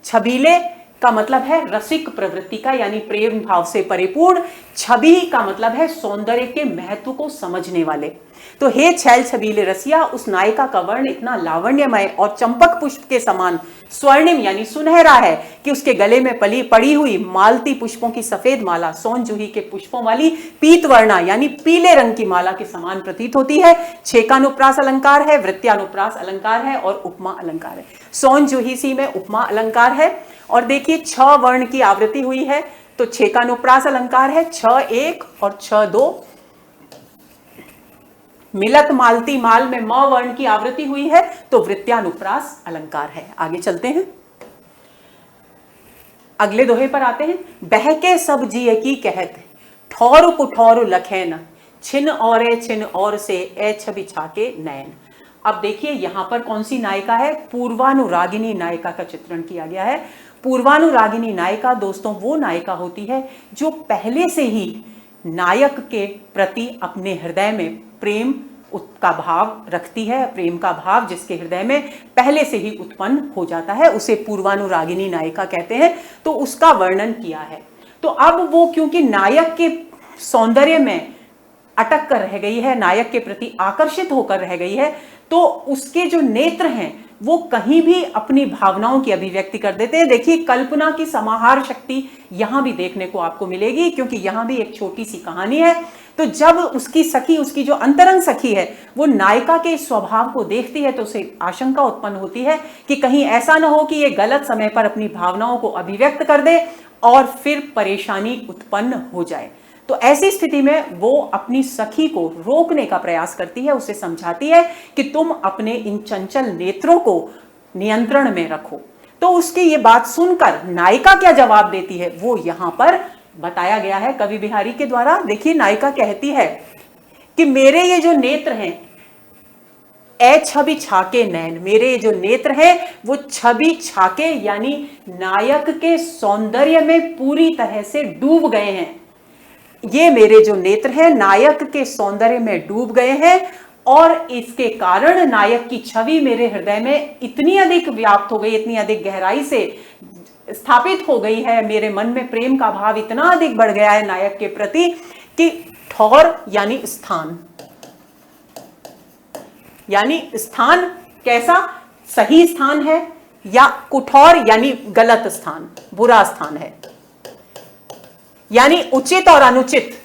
छबीले का मतलब है रसिक प्रवृत्ति का, यानी प्रेम भाव से परिपूर्ण। छवि का मतलब है सौंदर्य के महत्व को समझने वाले। तो हे छैल छबीले रसिया, उस नायिका का वर्ण इतना लावण्यमय और चंपक पुष्प के समान स्वर्णिम यानी सुनहरा है कि उसके गले में पड़ी हुई मालती पुष्पों की सफेद माला सोन जूही के पुष्पों वाली पीतवर्णा यानी पीले रंग की माला के समान प्रतीत होती है। छेकानुप्रास अलंकार है, वृत्त्यानुप्रास अलंकार है और उपमा अलंकार है। सोन जूही सी में उपमा अलंकार है और देखिए 6 वर्ण की आवृत्ति हुई है, तो छेकानुप्रास अलंकार है 6-1 और 6-2। मिलत मालती माल में म वर्ण की आवृत्ति हुई है, तो वृत्त्यानुप्रास अलंकार है। आगे चलते हैं, अगले दोहे पर आते हैं। बहके सब जिए की कहत, ठौर कुठौर लखे न, छिन और से ए छवि छाके नयन। अब देखिए यहां पर कौन सी नायिका है, पूर्वानुरागिनी नायिका का चित्रण किया गया है। पूर्वानुरागिनी नायिका दोस्तों वो नायिका होती है जो पहले से ही नायक के प्रति अपने हृदय में प्रेम का भाव रखती है। प्रेम का भाव जिसके हृदय में पहले से ही उत्पन्न हो जाता है उसे पूर्वानुरागिनी नायिका कहते हैं। तो उसका वर्णन किया है। तो अब वो क्योंकि नायक के सौंदर्य में अटक कर रह गई है, नायक के प्रति आकर्षित होकर रह गई है, तो उसके जो नेत्र हैं वो कहीं भी अपनी भावनाओं की अभिव्यक्ति कर देते हैं। देखिए कल्पना की समाहार शक्ति यहां भी देखने को आपको मिलेगी, क्योंकि यहां भी एक छोटी सी कहानी है। तो जब उसकी सखी, उसकी जो अंतरंग सखी है, वो नायिका के स्वभाव को देखती है तो उसे आशंका उत्पन्न होती है कि कहीं ऐसा ना हो कि ये गलत समय पर अपनी भावनाओं को अभिव्यक्त कर दे और फिर परेशानी उत्पन्न हो जाए। तो ऐसी स्थिति में वो अपनी सखी को रोकने का प्रयास करती है, उसे समझाती है कि तुम अपने इन चंचल नेत्रों को नियंत्रण में रखो। तो उसकी ये बात सुनकर नायिका क्या जवाब देती है वो यहां पर बताया गया है कवि बिहारी के द्वारा। देखिए नायिका कहती है कि मेरे ये जो नेत्र हैं, ए छवि छाके नैन, मेरे जो नेत्र हैं वो छवि छाके यानी नायक के सौंदर्य में पूरी तरह से डूब गए हैं। ये मेरे जो नेत्र हैं नायक के सौंदर्य में डूब गए हैं और इसके कारण नायक की छवि मेरे हृदय में इतनी अधिक व्याप्त हो गई, इतनी अधिक गहराई से स्थापित हो गई है, मेरे मन में प्रेम का भाव इतना अधिक बढ़ गया है नायक के प्रति कि ठौर यानी स्थान, यानी स्थान कैसा, सही स्थान है या कुठौर यानी गलत स्थान, बुरा स्थान है, यानी उचित और अनुचित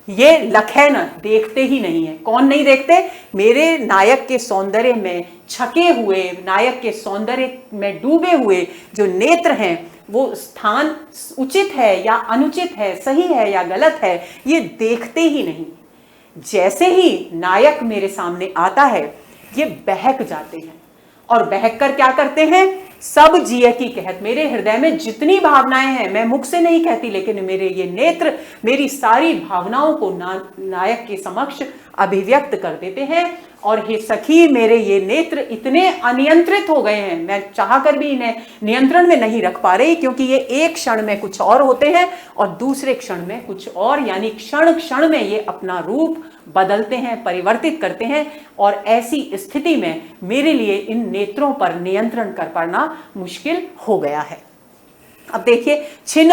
ये लखे न देखते ही नहीं है। कौन नहीं देखते, मेरे नायक के सौंदर्य में छके हुए, नायक के सौंदर्य में डूबे हुए जो नेत्र हैं वो स्थान उचित है या अनुचित है, सही है या गलत है, ये देखते ही नहीं। जैसे ही नायक मेरे सामने आता है ये बहक जाते हैं और बहक कर क्या करते हैं, सब जिय की कहत, मेरे हृदय में जितनी भावनाएं हैं, मैं मुख से नहीं कहती लेकिन मेरे ये नेत्र मेरी सारी भावनाओं को नायक के समक्ष अभिव्यक्त कर देते हैं। और हे सखी मेरे ये नेत्र इतने अनियंत्रित हो गए हैं, मैं चाहकर भी इन्हें नियंत्रण में नहीं रख पा रही, क्योंकि ये एक क्षण में कुछ और होते हैं और दूसरे क्षण में कुछ और, यानी क्षण क्षण में ये अपना रूप बदलते हैं, परिवर्तित करते हैं। और ऐसी स्थिति में मेरे लिए इन नेत्रों पर नियंत्रण कर पाना मुश्किल हो गया है। अब देखिए छिन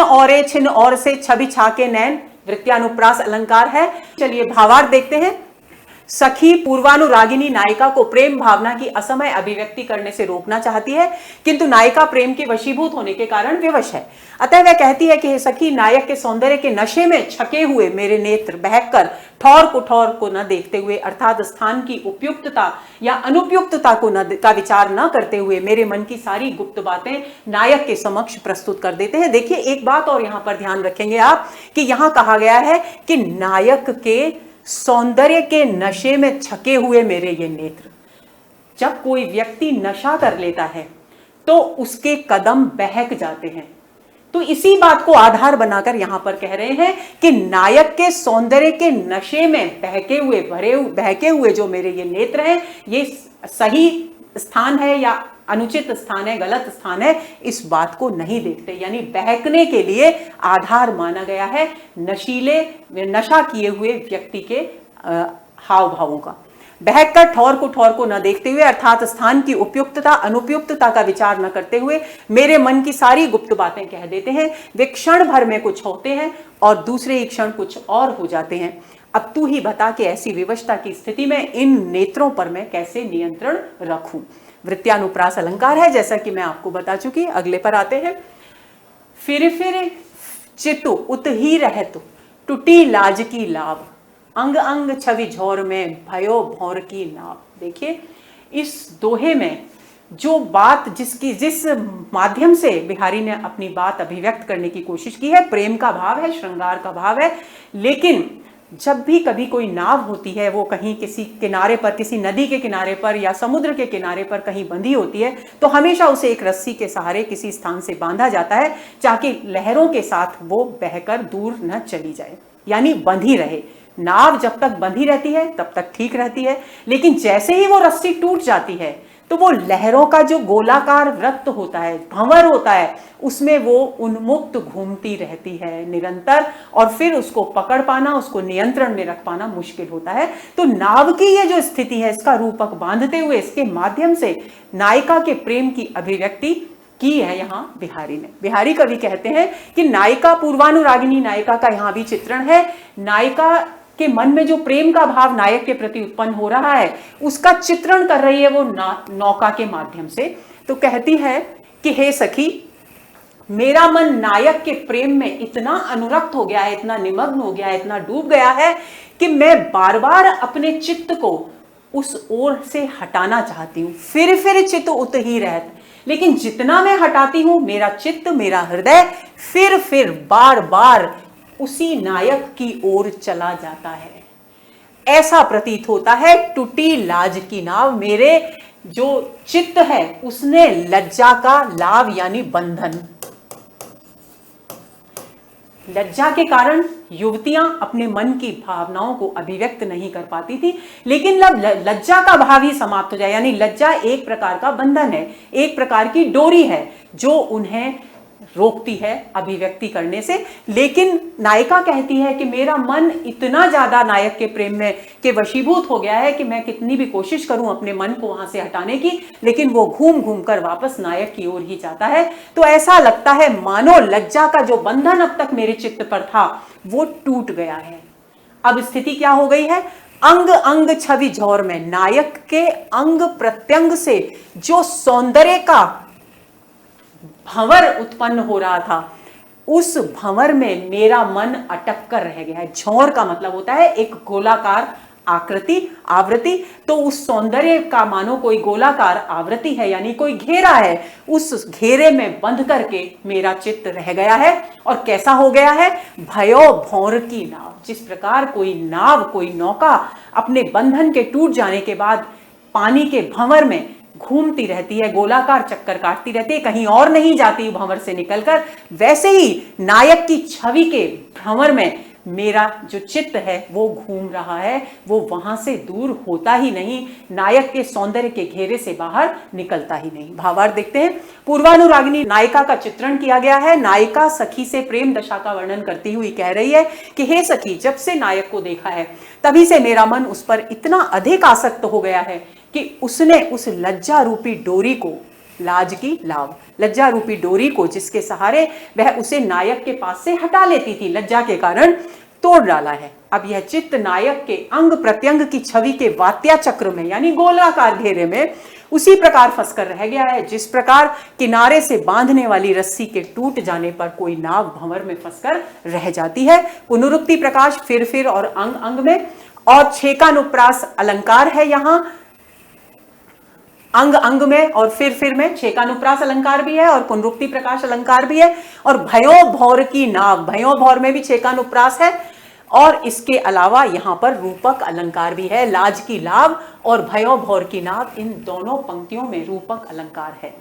और से छवि छाके नैन, वृत्यानुप्रास अलंकार है। चलिए भावार्थ देखते हैं। सखी पूर्वानुरागिनी नायिका को प्रेम भावना की असमय अभिव्यक्ति करने से रोकना चाहती है, किंतु नायिका प्रेम के वशीभूत होने के कारण विवश है। अतः वह कहती है कि हे सखी, नायक के सौंदर्य के नशे में छके हुए मेरे नेत्र बहककर ठौर कुठौर को न देखते हुए, अर्थात स्थान की उपयुक्तता या अनुपयुक्तता को का विचार न करते हुए मेरे मन की सारी गुप्त बातें नायक के समक्ष प्रस्तुत कर देते हैं। देखिए एक बात और यहां पर ध्यान रखेंगे आप कि यहां कहा गया है कि नायक के सौंदर्य के नशे में छके हुए मेरे ये नेत्र। जब कोई व्यक्ति नशा कर लेता है तो उसके कदम बहक जाते हैं। तो इसी बात को आधार बनाकर यहां पर कह रहे हैं कि नायक के सौंदर्य के नशे में बहके हुए जो मेरे ये नेत्र हैं, ये सही स्थान है या अनुचित स्थान है, गलत स्थान है, इस बात को नहीं देखते। यानी बहकने के लिए आधार माना गया है नशा किए हुए व्यक्ति के हाव भावों का। बहककर ठौर को न देखते हुए, अर्थात स्थान की उपयुक्तता अनुपयुक्तता का विचार न करते हुए मेरे मन की सारी गुप्त बातें कह देते हैं। वे क्षण भर में कुछ होते हैं और दूसरे ही क्षण कुछ और हो जाते हैं। अब तू ही बता कि ऐसी विवशता की स्थिति में इन नेत्रों पर मैं कैसे नियंत्रण रखूं। वृत्यानुप्रास अलंकार है, जैसा कि मैं आपको बता चुकी। अगले पर आते हैं। फिर चितु उत ही रहतु, टूटी लाज की लाभ, अंग अंग छवि झोर में भयो भौर की नाव। देखिए इस दोहे में जो बात जिस माध्यम से बिहारी ने अपनी बात अभिव्यक्त करने की कोशिश की है, प्रेम का भाव है, श्रृंगार का भाव है। लेकिन जब भी कभी कोई नाव होती है, वो कहीं किसी किनारे पर, किसी नदी के किनारे पर या समुद्र के किनारे पर कहीं बंधी होती है, तो हमेशा उसे एक रस्सी के सहारे किसी स्थान से बांधा जाता है ताकि लहरों के साथ वो बहकर दूर न चली जाए। यानी बंधी रहे। नाव जब तक बंधी रहती है तब तक ठीक रहती है, लेकिन जैसे ही वो रस्सी टूट जाती है तो वो लहरों का जो गोलाकार वृत्त होता है, भंवर होता है, उसमें वो उन्मुक्त घूमती रहती है निरंतर, और फिर उसको पकड़ पाना, उसको नियंत्रण में रख पाना मुश्किल होता है। तो नाव की ये जो स्थिति है, इसका रूपक बांधते हुए इसके माध्यम से नायिका के प्रेम की अभिव्यक्ति की है यहां बिहारी ने। बिहारी कवि कहते हैं कि नायिका, पूर्वानुरागिनी नायिका का यहां भी चित्रण है। नायिका के मन में जो प्रेम का भाव नायक के प्रति उत्पन्न हो रहा है, उसका चित्रण कर रही है वो नौका के माध्यम से। तो कहती है कि हे सखी, मेरा मन नायक के प्रेम में इतना अनुरक्त हो गया है, इतना निमग्न हो गया है, इतना डूब गया है कि मैं बार बार अपने चित्त को उस ओर से हटाना चाहती हूं। फिर चित्त उत ही रहत, लेकिन जितना मैं हटाती हूं, मेरा चित्त, मेरा हृदय फिर बार बार उसी नायक की ओर चला जाता है। ऐसा प्रतीत होता है टूटी लाज की नाव, मेरे जो चित्त है उसने लज्जा का लाभ यानी बंधन, लज्जा के कारण युवतियां अपने मन की भावनाओं को अभिव्यक्त नहीं कर पाती थी, लेकिन जब लज्जा का भाव ही समाप्त हो जाए, यानी लज्जा एक प्रकार का बंधन है, एक प्रकार की डोरी है जो उन्हें रोकती है अभिव्यक्ति करने से। लेकिन नायिका कहती है कि मेरा मन इतना ज्यादा नायक के प्रेम में के वशीभूत हो गया है कि मैं कितनी भी कोशिश करूं अपने मन को वहां से हटाने की, लेकिन वो घूम घूम कर वापस नायक की ओर ही जाता है। तो ऐसा लगता है मानो लज्जा का जो बंधन अब तक मेरे चित्त पर था वो टूट गया है। अब स्थिति क्या हो गई है? अंग अंग छवि झौर में नायक के अंग प्रत्यंग से जो सौंदर्य का भंवर उत्पन्न हो रहा था, उस भंवर में मेरा मन अटक कर रह गया है। झौर का मतलब होता है एक गोलाकार आकृति, आवृत्ति। तो उस सौंदर्य का मानो कोई गोलाकार आवृत्ति है, यानी कोई घेरा है, उस घेरे में बंध करके मेरा चित्त रह गया है। और कैसा हो गया है? भयो भौर की नाव। जिस प्रकार कोई नाव, कोई नौका अपने बंधन के टूट जाने के बाद पानी के भंवर में घूमती रहती है, गोलाकार चक्कर काटती रहती है, कहीं और नहीं जाती भंवर से निकलकर, वैसे ही नायक की छवि के भंवर में मेरा जो चित्त है वो घूम रहा है, वो वहां से दूर होता ही नहीं, नायक के सौंदर्य के घेरे से बाहर निकलता ही नहीं। भावार्थ देखते हैं। पूर्वानुरागिनी नायिका का चित्रण किया गया है। नायिका सखी से प्रेम दशा का वर्णन करती हुई कह रही है कि हे सखी, जब से नायक को देखा है तभी से मेरा मन उस पर इतना अधिक आसक्त हो गया है कि उसने उस लज्जा रूपी डोरी को, लाज की लाव, लज्जा रूपी डोरी को जिसके सहारे वह उसे नायक के पास से हटा लेती थी, लज्जा के कारण तोड़ डाला है। अब यह चित्त नायक के अंग प्रत्यंग की छवि के वात्या चक्र में, यानी गोलाकार घेरे में उसी प्रकार फंसकर रह गया है जिस प्रकार किनारे से बांधने वाली रस्सी के टूट जाने पर कोई नाव भंवर में फंसकर रह जाती है। पुनरुक्ति प्रकाश फिर और अंग अंग में, और छेकानुप्रास अलंकार है यहां अंग अंग में और फिर में छेकानुप्रास अलंकार भी है और पुनरुक्ति प्रकाश अलंकार भी है। और भयो भौर की नाव, भयो भौर में भी छेकानुप्रास है, और इसके अलावा यहां पर रूपक अलंकार भी है। लाज की लाव और भयो भौर की नाव, इन दोनों पंक्तियों में रूपक अलंकार है।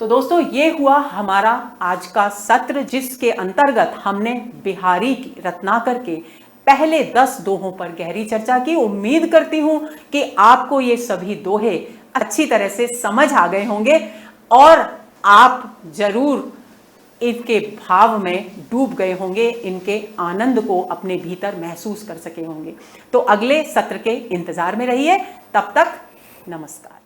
तो दोस्तों, ये हुआ हमारा आज का सत्र, जिसके अंतर्गत हमने बिहारी रत्नाकर के पहले 10 दोहों पर गहरी चर्चा की। उम्मीद करती हूं कि आपको ये सभी दोहे अच्छी तरह से समझ आ गए होंगे और आप जरूर इनके भाव में डूब गए होंगे, इनके आनंद को अपने भीतर महसूस कर सके होंगे। तो अगले सत्र के इंतजार में रहिए। तब तक नमस्कार।